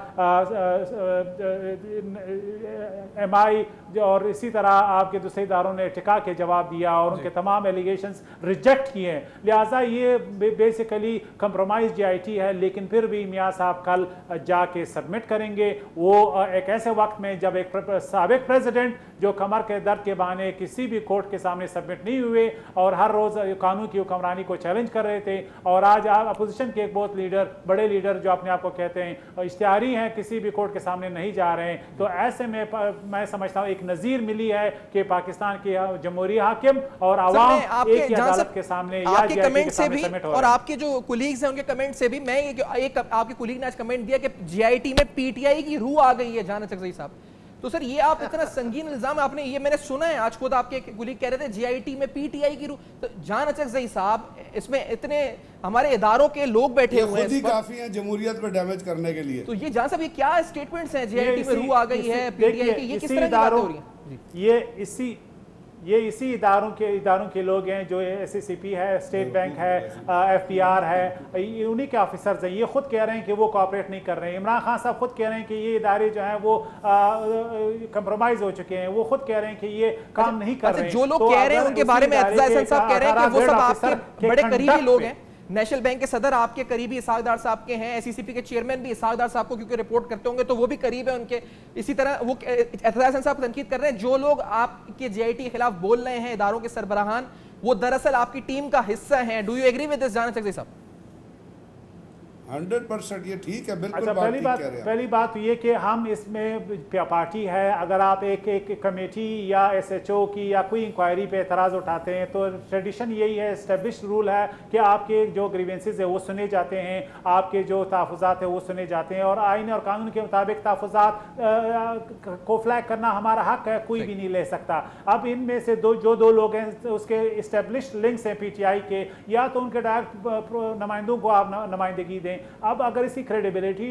Speaker 10: MI और इसी तरह आपके दूसरे इदारों ने टिका के जवाब दिया और उनके तमाम एलिगेशंस रिजेक्ट किए हैं। लिहाजा ये बेसिकली कंप्रोमाइज JIT है, लेकिन फिर भी मियाँ साहब कल जाके सबमिट करेंगे। वो एक ऐसे वक्त में जब एक साबिक प्रेसिडेंट जो कमर के दर्द के बहाने किसी भी कोर्ट के सामने सबमिट नहीं हुए और हर रोज़ कानून की हुक्मरानी को चैलेंज कर रहे थे, और आज आप अपोजिशन के एक बहुत लीडर, बड़े लीडर जो अपने आप को कहते हैं इश्तिहारी हैं, किसी भी कोर्ट के सामने नहीं जा रहे हैं। तो ऐसे में मैं समझता हूँ एक नज़ीर मिली है कि पाकिस्तान के जमहूरी हाकिम और आवाम एक ही अदालत के सामने
Speaker 1: आपके कमेंट से भी और आपके जो कुलीग्स हैं उनके कमेंट से भी मैं एक आपके कुलीग ने आज कमेंट दिया कि JIT में PTI की रूह आ गई है जान अचकज़ई साहब। तो सर ये आप इतना संगीन इल्जाम आपने, ये मैंने सुना है, आज खुद आपके कुलीग कह रहे थे JIT में PTI की रूह, तो जान अचकज़ई साहब इसमें इतने हमारे इदारों के लोग बैठे हुए हैं,
Speaker 8: काफी हैं जमहूरियत को डैमेज करने के लिए।
Speaker 1: तो ये जान साहब ये क्या स्टेटमेंट्स हैं, JIT में रूह आ गई है, PTI की, ये किस तरह की बातें हो रही हैं?
Speaker 10: ये इसी इदारों के लोग हैं जो SCCP है, स्टेट बैंक है, FBR है, उन्हीं के ऑफिसर्स हैं। ये खुद कह रहे हैं कि वो कोऑपरेट नहीं कर रहे हैं। इमरान खान साहब खुद कह रहे हैं कि ये इदारे जो हैं वो कंप्रोमाइज हो चुके हैं। वो खुद कह रहे हैं कि ये काम नहीं कर रहे हैं।
Speaker 1: जो लोग कह रहे हैं उनके बारे में एतज़ा हसन साहब कह रहे हैं कि वो सब आपके बड़े करीबी लोग हैं। नेशनल बैंक के सदर आपके करीबी इसहाक डार साहब के हैं, SCCP के चेयरमैन भी इसहाक डार साहब को क्योंकि रिपोर्ट करते होंगे तो वो भी करीब है उनके। इसी तरह वो एतज़ा हसन साहब तनकीद कर रहे हैं जो लोग आपके JIT के खिलाफ बोल रहे हैं, इदारों के सरबराहान, वो दरअसल आपकी टीम का हिस्सा हैं। Do you agree with this Jan Achakzai साहब?
Speaker 8: 100% ये ठीक है, बिल्कुल।
Speaker 10: अच्छा, पहली बात ये कि हम इसमें पार्टी है, अगर आप एक कमेटी या SHO की या कोई इंक्वायरी पे एतराज़ उठाते हैं तो ट्रेडिशन यही है, एस्टेब्लिश्ड रूल है कि आपके जो ग्रीवेंसेस है वो सुने जाते हैं, आपके जो तहफ़्फ़ुज़ात है वो सुने जाते हैं, और आईन और कानून के मुताबिक तहफ़्फ़ुज़ात को फ्लैग करना हमारा हक है, कोई भी नहीं ले सकता। अब इनमें से दो लोग हैं उसके इस्टेब्लिश्ड लिंक्स हैं PTI के, या तो उनके डायरेक्ट नुमाइंदों को आप नुमाइंदगी दें। अब अगर इसकी क्रेडिबिलिटी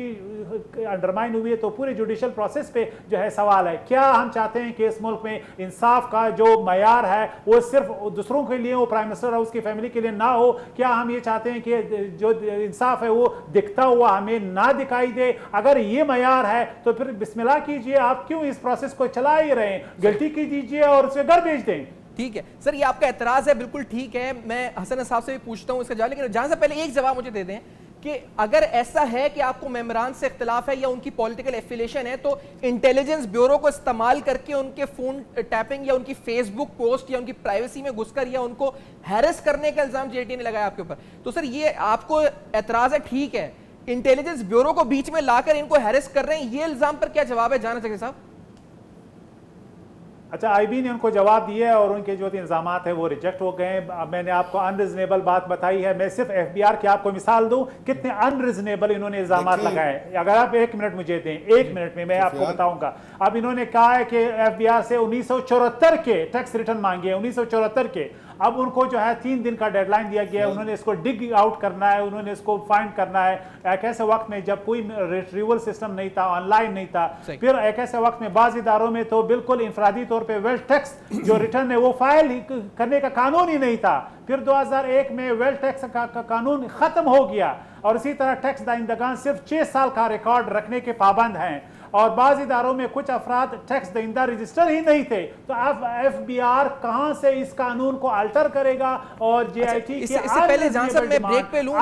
Speaker 10: अंडरमाइन हुई है तो पूरे जुडिशल प्रोसेस पे जो है सवाल है। क्या हम चाहते हैं कि इस मुल्क में इंसाफ का जो मयार है वो सिर्फ दूसरों के लिए हो, प्राइम मिनिस्टर और उसकी फैमिली के लिए ना हो? क्या हम ये चाहते हैं कि जो इंसाफ है वो दिखता हुआ हमें ना दिखाई दे? अगर ये मयार है तो फिर बिस्मिल्लाह कीजिए, आप क्यों इस प्रोसेस को चला ही रहे हैं? गलती की दीजिए और उसे घर भेज दें।
Speaker 1: ठीक है सर, ये आपका एतराज है, बिल्कुल ठीक है। मैं हसन साहब से भी पूछता हूँ इसका जवाब, लेकिन जहां से पहले एक जवाब मुझे दे दें कि अगर ऐसा है कि आपको मेमोरान से इख्तिलाफ है या उनकी पॉलिटिकल एफिलिएशन है तो इंटेलिजेंस ब्यूरो को इस्तेमाल करके उनके फोन टैपिंग या उनकी फेसबुक पोस्ट या उनकी प्राइवेसी में घुसकर या उनको हैरेस करने का इल्जाम JIT ने लगाया आपके ऊपर। तो सर ये आपको एतराज है, ठीक है, इंटेलिजेंस ब्यूरो को बीच में लाकर इनको हैरेस कर रहे हैं, ये इल्जाम पर क्या जवाब है जाना चाहिए साहब?
Speaker 10: अच्छा, IB ने उनको जवाब दिया है और उनके जो इल्ज़ामात है वो रिजेक्ट हो गए। मैंने आपको अनरिजनेबल बात बताई है। मैं सिर्फ FBR की आपको मिसाल दूं, कितने अनरिजनेबल इन्होंने इल्ज़ामात लगाए। अगर आप 1 मिनट मुझे दें, 1 मिनट में मैं आपको बताऊंगा। अब इन्होंने कहा है कि FBR से 1974 के टैक्स रिटर्न मांगे हैं, 1974 के। अब उनको जो है 3 दिन का डेडलाइन दिया गया है, उन्होंने इसको डिग आउट करना है, उन्होंने इसको फाइंड करना है। एक ऐसे वक्त में जब कोई रिट्रीवल सिस्टम नहीं था, ऑनलाइन नहीं था, फिर एक ऐसे वक्त में बाज़ इदारों में तो बिल्कुल इंफरादी तौर पे वेल्थ टैक्स जो रिटर्न है वो फाइल करने का कानून ही नहीं था। फिर 2001 में वेल्थ टैक्स का कानून खत्म हो गया और इसी तरह टैक्स दाइंदगान सिर्फ 6 साल का रिकॉर्ड रखने के पाबंद हैं। और बाज़ इदारों में कुछ अफराद टैक्स दहिंदा रजिस्टर ही नहीं थे, तो FBR कहाँ से इस कानून को अल्टर करेगा? और JIT
Speaker 1: इससे पहले जहां से मैं ब्रेक पे लूं,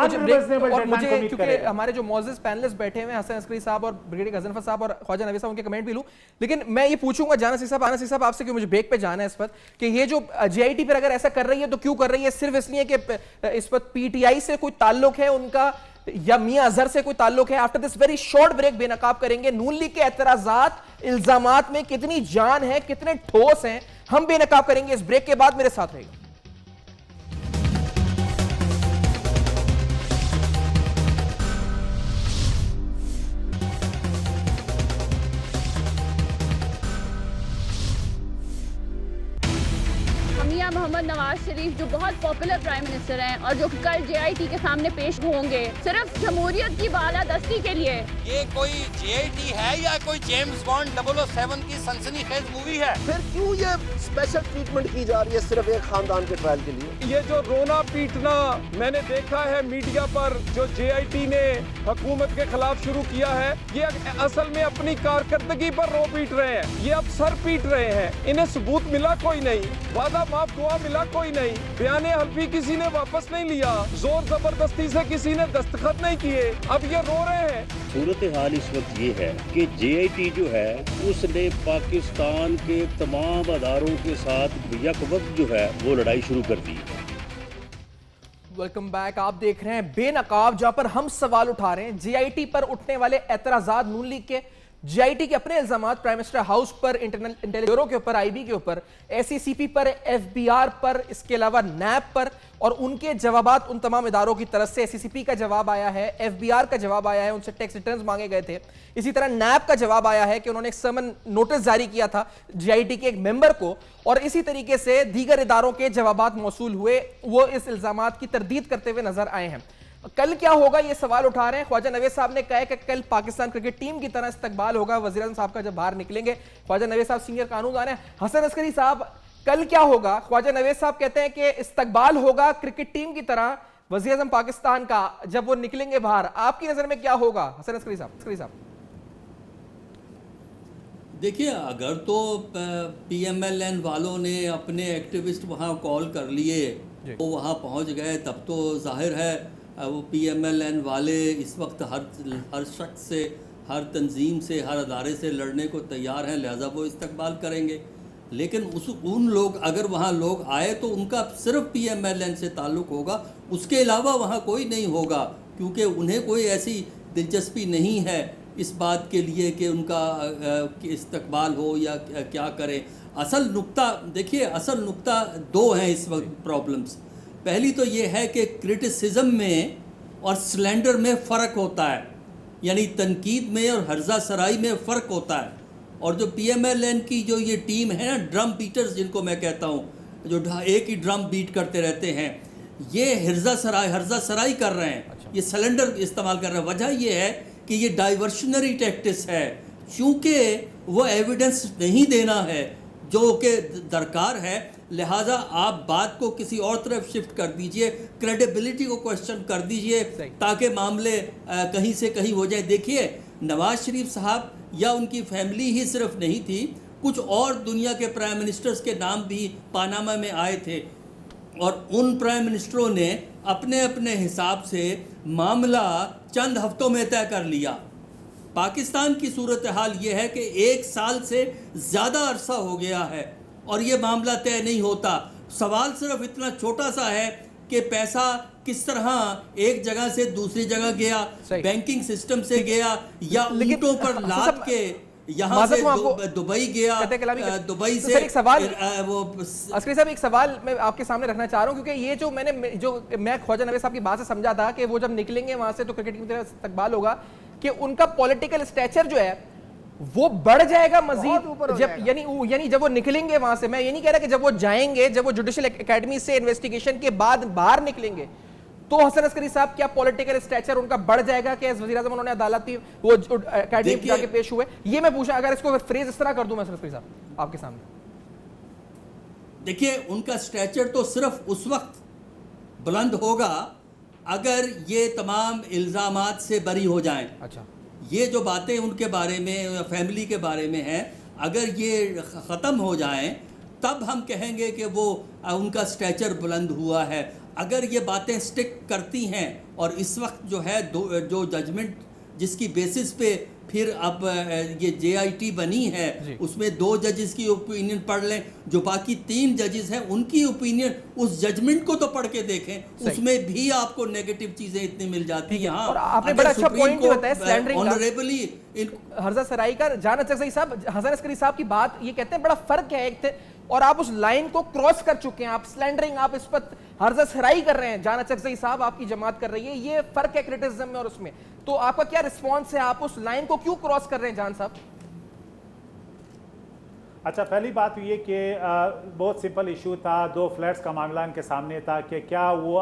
Speaker 1: मुझे क्योंकि हमारे जो मौजूद पैनलिस्ट बैठे हुए हैं हसन अस्करी साहब और ब्रिगेडियर गजनफर साहब और ख्वाजा नवीद साहब, उनके कमेंट भी लूं, लेकिन मैं ये पूछूंगा जाना साहब आपसे कि मुझे ब्रेक पे जाना है इस वक्त, कि ये जो JIT पर अगर ऐसा कर रही है तो क्यों कर रही है? सिर्फ इसलिए कि इस वक्त PTI से कोई ताल्लुक है उनका या मियां अजहर से कोई ताल्लुक है? After this very short break बेनकाब करेंगे नून लीग के एतराजात, इल्जामात में कितनी जान है, कितने ठोस हैं, हम बेनकाब करेंगे इस ब्रेक के बाद। मेरे साथ रहेगा।
Speaker 2: मोहम्मद नवाज शरीफ जो बहुत पॉपुलर प्राइम मिनिस्टर हैं और जो कल JIT के सामने पेश होंगे सिर्फ जमहूरियत की बालादस्ती के लिए।
Speaker 3: ये कोई JIT है या कोई जेम्स बॉन्ड 007 की सनसनीखेज मूवी है?
Speaker 9: फिर क्यों ये स्पेशल ट्रीटमेंट की जा रही है सिर्फ एक खानदान के ट्रायल के लिए?
Speaker 5: ये जो रोना पीटना मैंने देखा है मीडिया पर जो JIT ने हुकूमत के खिलाफ शुरू किया है, ये असल में अपनी कारकर्दगी पर रो पीट रहे हैं, ये अब सर पीट रहे हैं। इन्हें सबूत मिला कोई नहीं, वादा माफ दुआ मिला कोई नहीं, बयाने हल्फी किसी ने वापस नहीं लिया, जोर जबरदस्ती से किसी ने दस्तखत नहीं किए, अब ये रो रहे हैं।
Speaker 6: सूरत हाल इस वक्त ये है कि JIT जो है उसने पाकिस्तान के तमाम अदारों के साथ यकवक्त जो है वो लड़ाई शुरू कर दी है।
Speaker 1: Welcome back. आप देख रहे हैं बेनकाब, जहां पर हम सवाल उठा रहे हैं JIT पर उठने वाले एतराजात, नून लीग के JIT के अपने इल्जामात प्राइम मिनिस्टर हाउस पर, इंटरनल इंटेलिजेंस ब्यूरो के ऊपर, IB के ऊपर, SECP पर, FBR पर, इसके अलावा NAB पर, और उनके जवाबात उन तमाम इदारों की तरफ से। SECP का जवाब आया है, FBR का जवाब आया है, उनसे टैक्स रिटर्न्स मांगे गए थे। इसी तरह NAB का जवाब आया है कि उन्होंने एक समन नोटिस जारी किया था JIT के एक मेंबर को, और इसी तरीके से दीगर इदारों के जवाबात मौसूल हुए, वो इस इल्जामात की तरदीद करते हुए नजर आए हैं। कल क्या होगा ये सवाल उठा रहे हैं। ख्वाजा नवीद साहब ने कहा कि कल पाकिस्तान क्रिकेट टीम की तरह इस्तकबाल होगा वज़ीर आज़म साहब का जब बाहर निकलेंगे। ख्वाजा नवीद साहब सीनियर कानूनदान हैं। हसन अस्करी साहब, कल क्या होगा? ख्वाजा नवीद साहब कहते हैं कि इस्तकबाल होगा क्रिकेट टीम की तरह वज़ीर आज़म पाकिस्तान का जब वो निकलेंगे बाहर। आपकी नजर में क्या होगा हसन अस्करी साहब?
Speaker 7: देखिए, अगर तो PMLN वालों ने अपने एक्टिविस्ट वहाँ कॉल कर लिए, वो वहाँ पहुँच गए, तब तो जाहिर है वो PMLN वाले इस वक्त हर शख्स से, हर तंजीम से, हर अदारे से लड़ने को तैयार हैं, लिहाजा वो इस्तकबाल करेंगे। लेकिन उन लोग अगर वहाँ लोग आए तो उनका सिर्फ PMLN से ताल्लुक़ होगा, उसके अलावा वहाँ कोई नहीं होगा, क्योंकि उन्हें कोई ऐसी दिलचस्पी नहीं है इस बात के लिए कि उनका इस्तकबाल हो या क्या करें। असल नुक्ता देखिए, असल नुक्ता दो हैं इस वक्त प्रॉब्लम्स। पहली तो ये है कि क्रिटिसिज्म में और स्लैंडर में फ़र्क होता है, यानी तनकीद में और हर्जा सराई में फ़र्क होता है। और जो PMLN की जो ये टीम है ना, ड्रम बीटर्स जिनको मैं कहता हूँ, जो एक ही ड्रम बीट करते रहते हैं, ये हर्जा सराई कर रहे हैं। ये सिलेंडर इस्तेमाल कर रहे हैं। वजह ये है कि ये डाइवर्शनरी टैक्टिस है, चूँकि वो एविडेंस नहीं देना है जो कि दरकार है, लिहाजा आप बात को किसी और तरफ शिफ्ट कर दीजिए, क्रेडिबिलिटी को क्वेश्चन कर दीजिए, ताकि मामले कहीं से कहीं हो जाए। देखिए, नवाज शरीफ साहब या उनकी फैमिली ही सिर्फ नहीं थी, कुछ और दुनिया के प्राइम मिनिस्टर्स के नाम भी पानामा में आए थे, और उन प्राइम मिनिस्टरों ने अपने अपने हिसाब से मामला चंद हफ्तों में तय कर लिया। पाकिस्तान की सूरत हाल ये है कि 1 साल से ज़्यादा अरसा हो गया है और ये मामला तय नहीं होता। सवाल सिर्फ इतना छोटा सा है कि पैसा किस तरह एक जगह से दूसरी जगह गया, बैंकिंग सिस्टम से गया या ऊँटों पर लाद के यहाँ से दुबई गया, दुबई से।
Speaker 1: एक सवाल अस्करी साहब, एक सवाल मैं आपके सामने रखना चाह रहा हूँ, क्योंकि ये जो मैं ख्वाजा नवीद साहब की बात से समझा था कि वो जब निकलेंगे वहां से तो क्रिकेट की तरह इस्तकबाल होगा, कि उनका पॉलिटिकल स्टेचर जो है वो बढ़ जाएगा मजीद, यानी जब वो निकलेंगे वहां से। मैं ये नहीं कह रहा कि जब वो जाएंगे, जब वो जुडिशल एकेडमी से इन्वेस्टिगेशन के बाद बाहर निकलेंगे, तो हसन अस्करी साहब क्या पॉलिटिकल स्टेचर उनका बढ़ जाएगा कि वज़ीर आज़म उन्होंने अदालती वो एकेडमी में जाके पेश हुए? ये मैं पूछा, अगर इसको फ्रेज इस तरह कर दूं मैं हसन अस्करी साहब आपके सामने।
Speaker 7: देखिए, उनका स्टेचर तो सिर्फ उस वक्त बुलंद होगा अगर ये तमाम इल्जामात से बरी हो जाएं।
Speaker 1: अच्छा,
Speaker 7: ये जो बातें उनके बारे में, फैमिली के बारे में हैं, अगर ये ख़त्म हो जाएं तब हम कहेंगे कि वो उनका स्टैचर बुलंद हुआ है। अगर ये बातें स्टिक करती हैं और इस वक्त जो है जो जजमेंट जिसकी बेसिस पे फिर अब ये JIT बनी है, उसमें 2 जजेस की ओपिनियन पढ़ लें, जो बाकी 3 जजेस हैं उनकी ओपिनियन, उस जजमेंट को तो पढ़ के देखें, उसमें भी आपको नेगेटिव चीजें इतनी मिल जाती हैं।
Speaker 1: और आपने बड़ा अच्छा पॉइंट बताया स्लैंडरिंग का।
Speaker 7: ऑनरेबली
Speaker 1: हर्जा सराई का जान अचकज़ई साहब, हसन अस्करी साहब की बात ये कहते हैं बड़ा फर्क है एक और आप उस लाइन को क्रॉस कर चुके हैं, आप स्लैंडरिंग, आप इस पर हर्जा सराई कर रहे हैं, जान अचकज़ई साहब आपकी जमात कर रही है, ये फर्क है क्रिटिसिज्म में और उसमें। तो आपका क्या रिस्पॉन्स है, आप उस लाइन को क्यों क्रॉस कर रहे हैं जान साहब?
Speaker 10: अच्छा, पहली बात ये कि बहुत सिंपल इशू था, 2 फ्लैट्स का मामला इनके सामने था कि क्या वो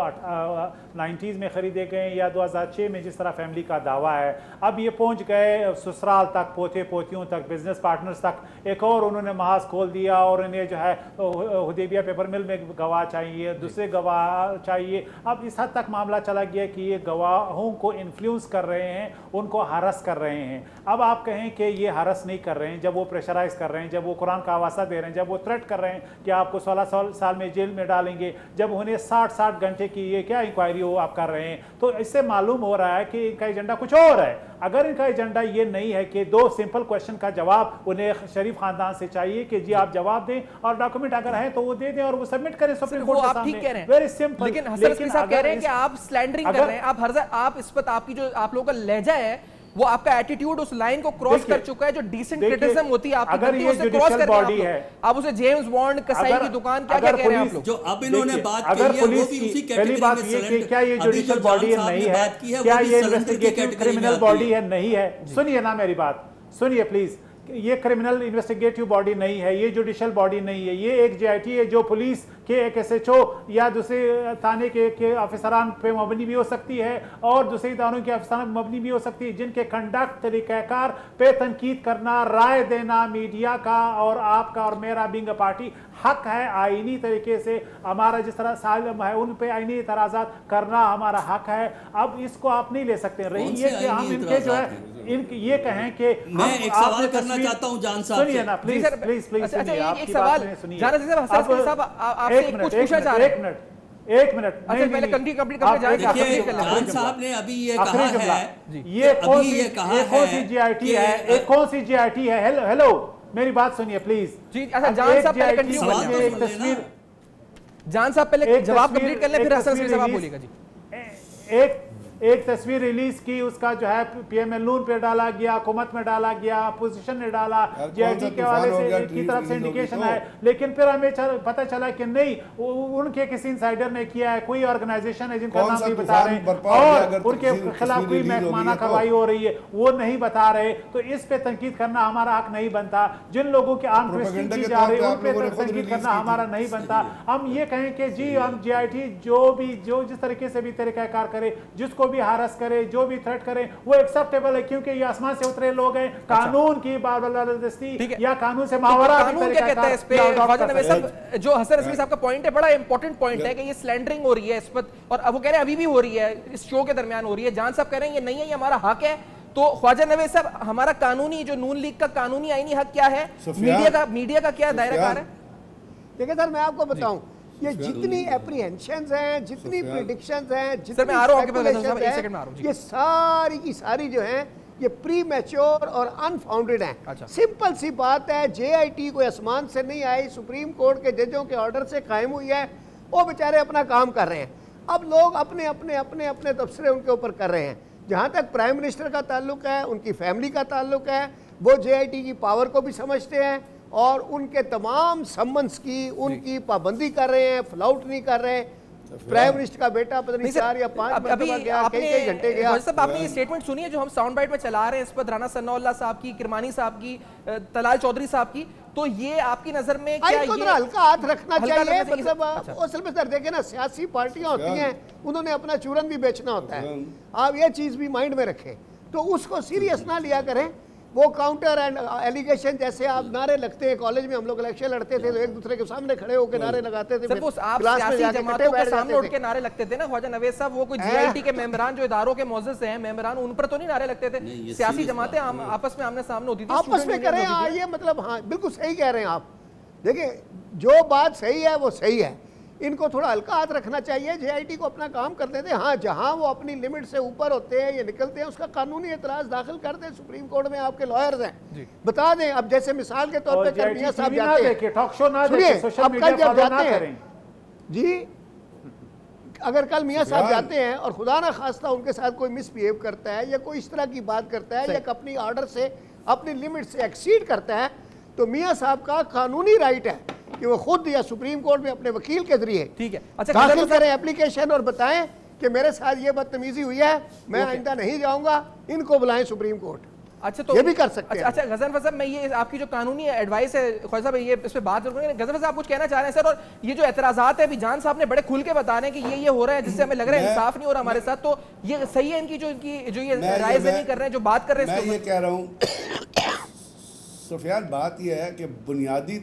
Speaker 10: 90s में ख़रीदे गए या 2006 में, जिस तरह फैमिली का दावा है। अब ये पहुंच गए ससुराल तक, पोते पोतियों तक, बिजनेस पार्टनर्स तक। एक और उन्होंने महाज खोल दिया और उन्हें जो है हुदैबिया पेपर मिल में गवाह चाहिए, दूसरे गवाह चाहिए। अब इस हद तक मामला चला गया कि ये गवाहों को इन्फ्लुएंस कर रहे हैं, उनको हरस कर रहे हैं। अब आप कहें कि ये हरस नहीं कर रहे हैं, जब वो प्रेशराइज कर रहे हैं, जब वो का आवासा दे रहे हैं, जब वो थ्रेट कर रहे हैं कि आपको 16 साल में जेल में डालेंगे, जब उन्हें 60 घंटे की ये क्या इंक्वायरी हो आप कर रहे हैं, तो इससे मालूम हो रहा है कि इनका एजेंडा कुछ और है। अगर इनका एजेंडा ये नहीं है कि 2 सिंपल क्वेश्चन का जवाब उन्हें शरीफ खानदान से चाहिए कि जी आप जवाब दें और डॉक्यूमेंट अगर है तो वो दे दें और वो सबमिट करें सुप्रीम कोर्ट के सामने। Very simple.
Speaker 1: लेकिन हसन अस्करी साहब कह रहे हैं कि आप स्लैंडरिंग कर रहे हैं, आप इस पर आपकी जो आप लोगों का लहजा है, वो आपका एटीट्यूड उस लाइन को क्रॉस कर चुका है, जो डिसेंट क्रिटिसिज्म होती है आपकी,
Speaker 10: अगर ये जुडिशियल बॉडी है,
Speaker 1: आप उसे जेम्स बॉन्ड कसाई की दुकान क्या कह रहे हैं आप लोग?
Speaker 7: जो अब इन्होंने बात
Speaker 10: अगर पुलिस की पहली बात ये कि क्या ये जुडिशियल बॉडी नहीं है, क्या ये इन्वेस्टिगेटिव क्रिमिनल बॉडी है? नहीं है। सुनिए ना मेरी बात, सुनिए प्लीज। ये क्रिमिनल इन्वेस्टिगेटिव बॉडी नहीं है, ये जुडिशियल बॉडी नहीं है, ये एक JIT है जो पुलिस के एक SHO या दूसरे थाने के अफसरान पे मबनी भी हो सकती है और दूसरे इदारों के अफसरान मबनी भी हो सकती है, जिनके कंडक्ट तरीक़ाकार पे तनकीद करना, राय देना मीडिया का और आपका और मेरा बिंग पार्टी हक है। आईनी तरीके से हमारा जिस तरह सालम है उन पे आईनी इतराज़ात करना हमारा हक है। अब इसको आप नहीं ले सकते। रही ये कि हम इनके जो है ये कहें कि
Speaker 7: मैं एक सवाल करना चाहता हूं जान साहब,
Speaker 10: सुनिए ना प्लीज प्लीज प्लीज सुनिए।
Speaker 1: एक सवाल एक मिनट पहले कंप्लीट
Speaker 7: जान साहब ने अभी ये कहा है,
Speaker 10: ये कौन सी JIT है, एक कौन सी JIT है? हेलो मेरी बात सुनिए प्लीज जी। अच्छा जान साहब पहले कंटिन्यू करिए, एक तस्वीर जान साहब पहले जवाब कंप्लीट कर ले, फिर हसन अस्करी साहब बोलेगा जी। एक तस्वीर रिलीज की, उसका जो है PML नून पे डाला गया, हुकूमत में डाला गया, अपोजिशन ने डाला, JIT के वाले से की तरफ से इंडिकेशन है, लेकिन फिर हमें पता चला कि नहीं उनके किसी इंसाइडर ने किया है, कोई ऑर्गेनाइजेशन है जिनका नाम नहीं बता रहे और उनके खिलाफ कोई महकमाना कार्रवाई हो रही है वो नहीं बता रहे। तो इस पे तनकीद करना हमारा हक नहीं बनता। जिन लोगों की आर्म ट्विस्टिंग की जा रही है उन पे तनकीद करना हमारा नहीं बनता। हम ये कहें कि जी हम JIT जो जिस तरीके से भी तरीकाकार करे, जिसको भी हारस करे, जो भी थ्रेट करे, वो एक्सेप्टेबल है, क्योंकि ये आसमान से उतरे लोग हैं। कानून की बारदस्ती या कानून से मावरा
Speaker 1: कानून क्या कहता है इस पे? जो हसन अस्करी साहब का पॉइंट है बड़ा इंपॉर्टेंट पॉइंट है कि ये स्लैंडरिंग हो रही है इस पर, और अब वो कह रहे हैं अभी भी हो रही है, इस शो के दरमियान हो रही है। जान साहब कह रहे हैं ये नहीं है, ये हमारा हक है। तो ख्वाजा नवेद साहब, हमारा कानूनी जो नून लीग का कानूनी आईनी हक क्या है, मीडिया का क्या दायरा कार है?
Speaker 4: देखिए सर, मैं आपको बताऊं, ये जितनी एप्रीहेंशंस हैं, जितनी प्रेडिक्शंस हैं, जितनी ये सारी की सारी जो हैं ये प्री मैच्योर और अनफाउंडेड हैं। अच्छा। सिंपल सी बात है, JIT कोई आसमान से नहीं आई, सुप्रीम कोर्ट के जजों के ऑर्डर से कायम हुई है। वो बेचारे अपना काम कर रहे हैं, अब लोग अपने अपने अपने अपने तबसरे उनके ऊपर कर रहे हैं। जहाँ तक प्राइम मिनिस्टर का ताल्लुक है, उनकी फैमिली का ताल्लुक है, वो JIT की पावर को भी समझते हैं और उनके तमाम सम्मन्स की उनकी पाबंदी कर रहे हैं, फ्लाउट नहीं कर रहे। प्राइम मिनिस्टर का बेटा पता नहीं 4 या 5 मरतबा गया, कई घंटे गया।
Speaker 1: आपने ये स्टेटमेंट सुनी है जो हम साउंड बाइट में चला रहे हैं इस पर, राना सन्नाउल्लाह साहब की, किरमानी साहब की, तलाल चौधरी साहब की, तो ये आपकी नजर में क्या ये
Speaker 4: हल्का हाथ रखना चाहिए? मतलब असल में सर देखे ना, सियासी पार्टियां होती हैं, उन्होंने अपना चूरन भी बेचना होता है। आप ये चीज भी माइंड में रखें, तो उसको सीरियस ना लिया करें वो काउंटर एंड एलिगेशन, जैसे आप नारे लगते हैं, कॉलेज में हम लोग इलेक्शन लड़ते थे तो एक दूसरे के सामने खड़े होकर नारे लगाते थे,
Speaker 1: आप सियासी जमातों के सामने उठ के नारे लगते थे ना ख्वाजा नवेद साहब, वो कोई जीआईटी के मेंबरान जो इदारों के मौजूद हैं मेंबरान, उन पर तो नहीं नारे लगते थे? सियासी जमातें आपस में आमने सामने होती थी,
Speaker 4: आपस में करें ये मतलब, हाँ बिल्कुल सही कह रहे हैं आप। देखिए जो बात सही है वो सही है, इनको थोड़ा हल्का हाथ रखना चाहिए, जेआईटी को अपना काम करने दें। हाँ जहां वो अपनी लिमिट से ऊपर होते हैं या निकलते हैं उसका कानूनी एतराज दाखिल कर दें, सुप्रीम कोर्ट में आपके लॉयर्स हैं, बता दें। अब जैसे मिसाल के तौर पे कल मियां साहब जाते हैं,
Speaker 10: टॉक शो ना
Speaker 4: सुनिए,
Speaker 10: सोशल
Speaker 4: अब
Speaker 10: मीडिया
Speaker 4: कल जब
Speaker 10: फॉलो ना
Speaker 4: जाते हैं
Speaker 10: करें
Speaker 4: जी, अगर कल मियां साहब जाते हैं और खुदा ना खास्ता उनके साथ कोई मिसबिहेव करता है या कोई इस तरह की बात करता है या अपनी ऑर्डर से अपनी लिमिट से एक्सीड करता है, तो मियां साहब का कानूनी राइट है कि वो खुद या सुप्रीम कोर्ट में अपने वकील के जरिए
Speaker 1: ठीक है, अच्छा
Speaker 4: दाखिल करें एप्लीकेशन और बताएं कि मेरे साथ ये बदतमीजी हुई है, मैं आइंदा नहीं जाऊंगा, इनको बुलाएं सुप्रीम कोर्ट।
Speaker 1: अच्छा तो
Speaker 4: ये भी कर सकते हैं।
Speaker 1: अच्छा गजनफर साहब, मैं ये आपकी जो कानूनी एडवाइस है ख्वाजा साहब, ये इस पे बात जरूर करेंगे। गजनफर साहब कुछ कहना चाह रहे हैं सर? और ये जो एतराजात है, अभी जान साहब ने बड़े खुल के बता रहे हैं कि ये हो रहा है जिससे हमें लग रहा है इंसाफ नहीं हो रहा हमारे साथ, तो ये सही है इनकी जो ये राय नहीं कर रहे हैं, जो बात कर रहे हैं?
Speaker 8: मैं ये कह रहा हूँ सुफियान, बात यह है कि बुनियादी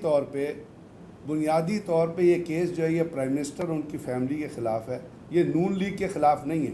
Speaker 8: तौर पे ये केस जो है ये प्राइम मिनिस्टर और उनकी फैमिली के ख़िलाफ़ है, ये नून लीग के ख़िलाफ़ नहीं है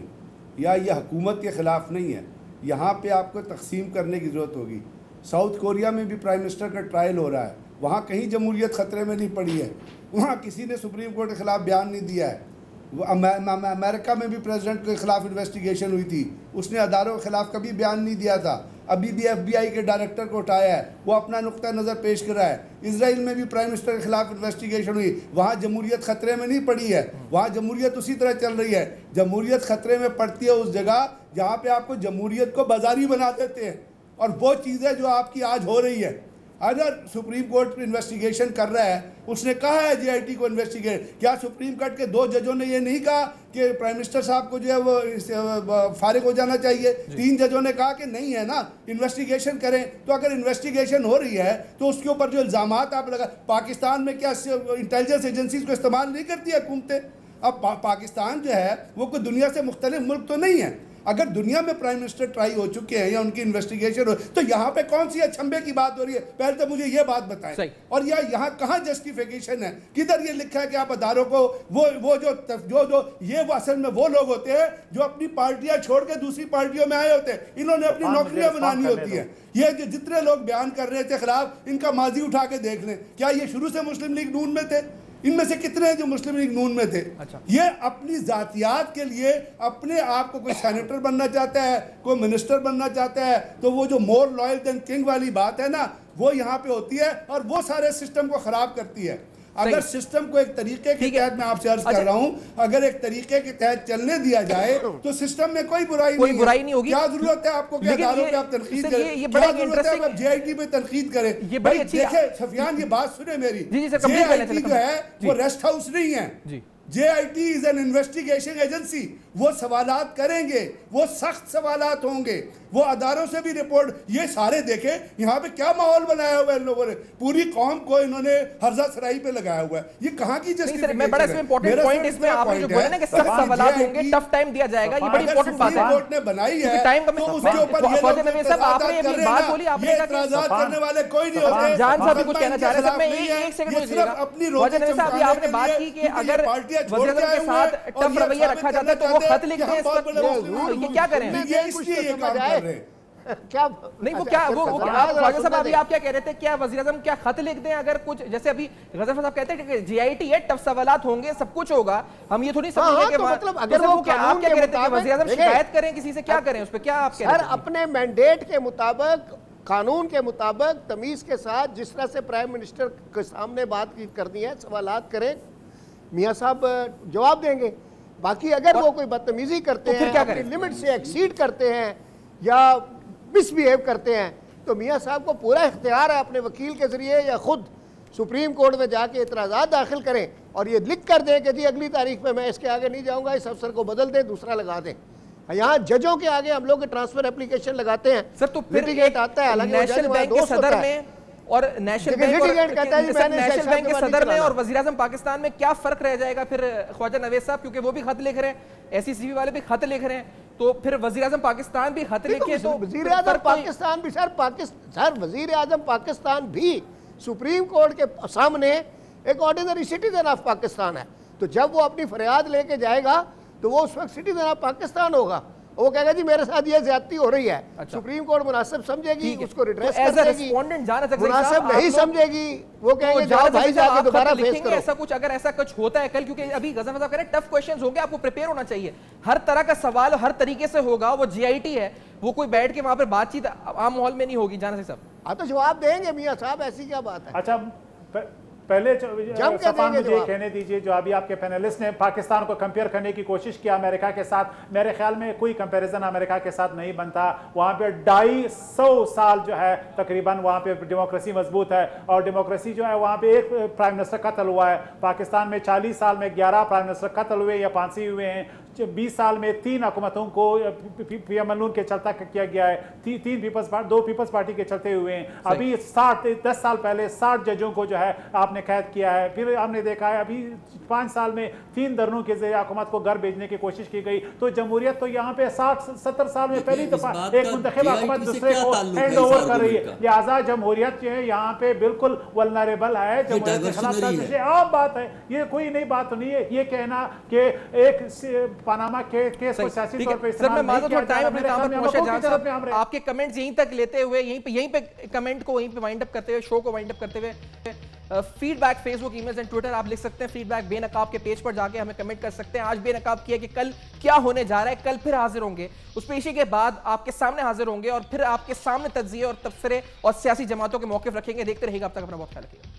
Speaker 8: या ये हुकूमत के ख़िलाफ़ नहीं है। यहाँ पे आपको तकसीम करने की ज़रूरत होगी। साउथ कोरिया में भी प्राइम मिनिस्टर का ट्रायल हो रहा है, वहाँ कहीं जमहूरियत ख़तरे में नहीं पड़ी है, वहाँ किसी ने सुप्रीम कोर्ट के ख़िलाफ़ बयान नहीं दिया है। अमेरिका में भी प्रेसिडेंट के ख़िलाफ़ इन्वेस्टिगेशन हुई थी, उसने अदारों के ख़िलाफ़ कभी बयान नहीं दिया था। अभी भी FBI के डायरेक्टर को उठाया है, वो अपना नुक्ता नज़र पेश कर रहा है। इजराइल में भी प्राइम मिनिस्टर के खिलाफ इन्वेस्टिगेशन हुई, वहाँ जमहूरियत ख़तरे में नहीं पड़ी है, वहाँ जमहूरियत उसी तरह चल रही है। जमहूरियत ख़तरे में पड़ती है उस जगह जहाँ पे आपको जमहूरियत को बाजारी बना देते हैं, और वो चीज़ें जो आपकी आज हो रही है। अगर सुप्रीम कोर्ट इन्वेस्टिगेशन कर रहा है, उसने कहा है जेआईटी को इन्वेस्टिगेट, क्या सुप्रीम कोर्ट के 2 जजों ने ये नहीं कहा कि प्राइम मिनिस्टर साहब को जो है वो फारिग हो जाना चाहिए? 3 जजों ने कहा कि नहीं है ना, इन्वेस्टिगेशन करें। तो अगर इन्वेस्टिगेशन हो रही है तो उसके ऊपर जो इल्ज़ामात आप लगा, पाकिस्तान में क्या इंटेलिजेंस एजेंसीज को इस्तेमाल नहीं करती है हुकूमतें? अब पाकिस्तान जो है वो कोई दुनिया से मुख्तलिफ मुल्क तो नहीं है। अगर दुनिया में प्राइम मिनिस्टर ट्राई हो चुके हैं या उनकी इन्वेस्टिगेशन हो, तो यहाँ पे कौन सी अचंभे की बात हो रही है? पहले तो मुझे ये बात बताएं। और यहाँ कहाँ जस्टिफिकेशन है? किधर ये लिखा है कि आप अदारों को वो जो ये वो असल में वो लोग होते हैं जो अपनी पार्टियां छोड़ के दूसरी पार्टियों में आए होते हैं, इन्होंने अपनी नौकरियां बनानी होती है। ये जो जितने लोग बयान कर रहे थे खिलाफ, इनका माजी उठा के देख लें, क्या ये शुरू से मुस्लिम लीग नून में थे? इनमें से कितने हैं जो मुस्लिम लीग नून में थे? अच्छा। ये अपनी जातियात के लिए अपने आप को कोई सेनेटर बनना चाहता है, कोई मिनिस्टर बनना चाहता है, तो वो जो मोर लॉयल देन किंग वाली बात है ना, वो यहाँ पे होती है और वो सारे सिस्टम को खराब करती है। अगर सिस्टम को एक तरीके के तहत, मैं आपसे अर्ज कर रहा हूँ, अगर एक तरीके के तहत चलने दिया जाए तो सिस्टम में कोई बुराई नहीं होगी। क्या जरूरत है आपको कि अदालों पे आप तनकीद करें? क्या जरूरत है आप जेआईटी पे तनकीद करें? देखिए सफियान, ये बात सुने मेरी, जेआईटी जो है वो रेस्ट हाउस नहीं है। JIT is an investigation agency. वो सवालात करेंगे, वो सख्त सवालात होंगे, वो अदारों से भी रिपोर्ट। ये सारे देखे यहाँ पे क्या माहौल बनाया हुआ है इन लोगों ने, पूरी कौम को इन्होंने हर्जा सराई पे लगाया हुआ है। ये कहाँ की जस्टिफिकेशन है?
Speaker 1: बड़ा इंपॉर्टेंट पॉइंट इसमें आपने जो बोला ना कि सख्त सवालात होंगे, टफ टाइम दिया जाएगा, ये बड़ी इंपॉर्टेंट बात है।
Speaker 8: कोर्ट ने बनाई है तो उसके ऊपर ये
Speaker 1: बात बोली आपने,
Speaker 8: एतराज़ात करने वाले कोई नहीं होते।
Speaker 1: जान साहब भी कुछ कहना चाह रहे हैं, मैं एक सेकंड
Speaker 8: अपनी रोटी
Speaker 1: आपने बात की कि अगर वज़ीर आज़म के साथ टफ रवैया रखा जाता है तो वो खत लिखते हैं, ये क्या करें?
Speaker 4: क्या
Speaker 1: नहीं, वो क्या वो ख्वाजा साहब अभी आप क्या कह रहे थे, क्या वज़ीर आज़म क्या खत लिख दें? अगर कुछ जैसे अभी गजनफर साहब कहते हैं कि जेआईटी है, टफ सवालात होंगे, सब कुछ होगा, हम ये थोड़ी समझेंगे कि
Speaker 4: मतलब अगर वो
Speaker 1: आप क्या कह रहे थे कि वज़ीर आज़म शिकायत करें किसी से, क्या करें उस पर? क्या आप कह रहे हैं?
Speaker 4: अपने मैंडेट के मुताबिक, कानून के मुताबिक, तमीज के साथ, जिस तरह से प्राइम मिनिस्टर के सामने बात करनी है, सवालात करें, मियां साहब जवाब देंगे। बाकी अगर वो कोई बदतमीजी करते हैं, अपनी लिमिट से एक्सीड करते हैं या मिसबिहेव करते हैं, तो मियां साहब को पूरा इख्तियार है अपने वकील के जरिए या खुद सुप्रीम कोर्ट में जाके एतराज़ात दाखिल करें और ये लिख कर दें कि जी अगली तारीख में मैं इसके आगे नहीं जाऊंगा, इस अफसर को बदल दें, दूसरा लगा दें। यहाँ जजों के आगे हम लोग ट्रांसफर एप्लीकेशन लगाते हैं
Speaker 1: सर, तो फिर आता है नेशनल बैंक के सदर में और नेशनल बैंक के सदर में और वज़ीर आज़म पाकिस्तान में क्या फर्क रह जाएगा फिर ख्वाजा नवेद साहब? क्योंकि वो भी खत लिख रहे हैं, SECB वाले भी खत लिख रहे हैं, तो फिर वजीर आजम पाकिस्तान भी खत लेके, तो
Speaker 4: वजीर आजम पाकिस्तान भी सर वजीर आजम पाकिस्तान भी सुप्रीम कोर्ट के सामने एक ऑर्डिनरी सिटीजन ऑफ पाकिस्तान है। तो जब वो अपनी फरियाद लेके जाएगा तो वो उस वक्त सिटीजन ऑफ पाकिस्तान होगा, वो कहेगा जी मेरे साथ ये ज्यादती हो रही है। अच्छा। सुप्रीम कोर्ट मुनासिब समझेगी, उसको रिड्रेस करेगी, मुनासिब नहीं समझेगी वो कहेंगे जाओ भाई जाके दोबारा फेस करो।
Speaker 1: ऐसा कुछ अगर ऐसा कुछ होता है कल, क्योंकि अभी गजनफर साहब कह रहे हैं टफ क्वेश्चंस होंगे, आपको प्रिपेयर होना चाहिए, हर तरह का सवाल हर तरीके से होगा। वो जीआईटी है, वो कोई बैठ के वहां पर बातचीत आम माहौल में नहीं होगी। जाना साहब
Speaker 4: हाँ तो जवाब देंगे मियां साहब, ऐसी क्या बात है।
Speaker 10: अच्छा पहले सफान मुझे कहने दीजिए, जो अभी आपके पैनलिस्ट ने पाकिस्तान को कंपेयर करने की कोशिश किया अमेरिका के साथ, मेरे ख्याल में कोई कंपैरिजन अमेरिका के साथ नहीं बनता। वहाँ पे 250 साल जो है तकरीबन वहाँ पे डेमोक्रेसी मजबूत है, और डेमोक्रेसी जो है वहाँ पे एक प्राइम मिनिस्टर कत्ल हुआ है। पाकिस्तान में 40 साल में 11 प्राइम मिनिस्टर कत्ल हुए या फांसी हुए हैं। 20 साल में 3 हुकूमतों को पीएमएल के चलता किया गया है, 2 पीपल्स पार्टी के चलते हुए हैं। अभी 10 साल पहले 60 जजों को जो है आपने कैद किया है। फिर हमने देखा है अभी 5 साल में 3 दरनों के जरिए हुकूमत को घर भेजने की कोशिश की गई। तो जमहूरियत तो यहाँ पे 60-70 साल में पहली दफा एक मुंतखब हुकूमत दूसरे को हैंड ओवर कर रही है। लिहाजा जमहूरियत जो है यहाँ पे बिल्कुल वल्नरेबल है, जमहूरियत के खिलाफ आम बात है, ये कोई नई बात नहीं है। ये कहना कि एक पनामा केस को सियासी तौर पे
Speaker 1: आपके कमेंट्स यहीं तक लेते हुए, यहीं पे कमेंट को वहीं पे वाइंड अप करते हुए, शो को वाइंड अप करते हुए, feedback Facebook, emails and Twitter आप लिख सकते हैं। फीडबैक बेनकाब के पेज पर जाके हमें कमेंट कर सकते हैं। आज बेनकाब किया कि कल क्या होने जा रहा है, कल फिर हाजिर होंगे, उस पेशी के बाद आपके सामने हाजिर होंगे और फिर आपके सामने तज्जिये और तबसरे और सियासी जमातों के मौकिफ रखेंगे। देखते रहिएगा, अब तक अपना बहुत ख्याल रखिएगा।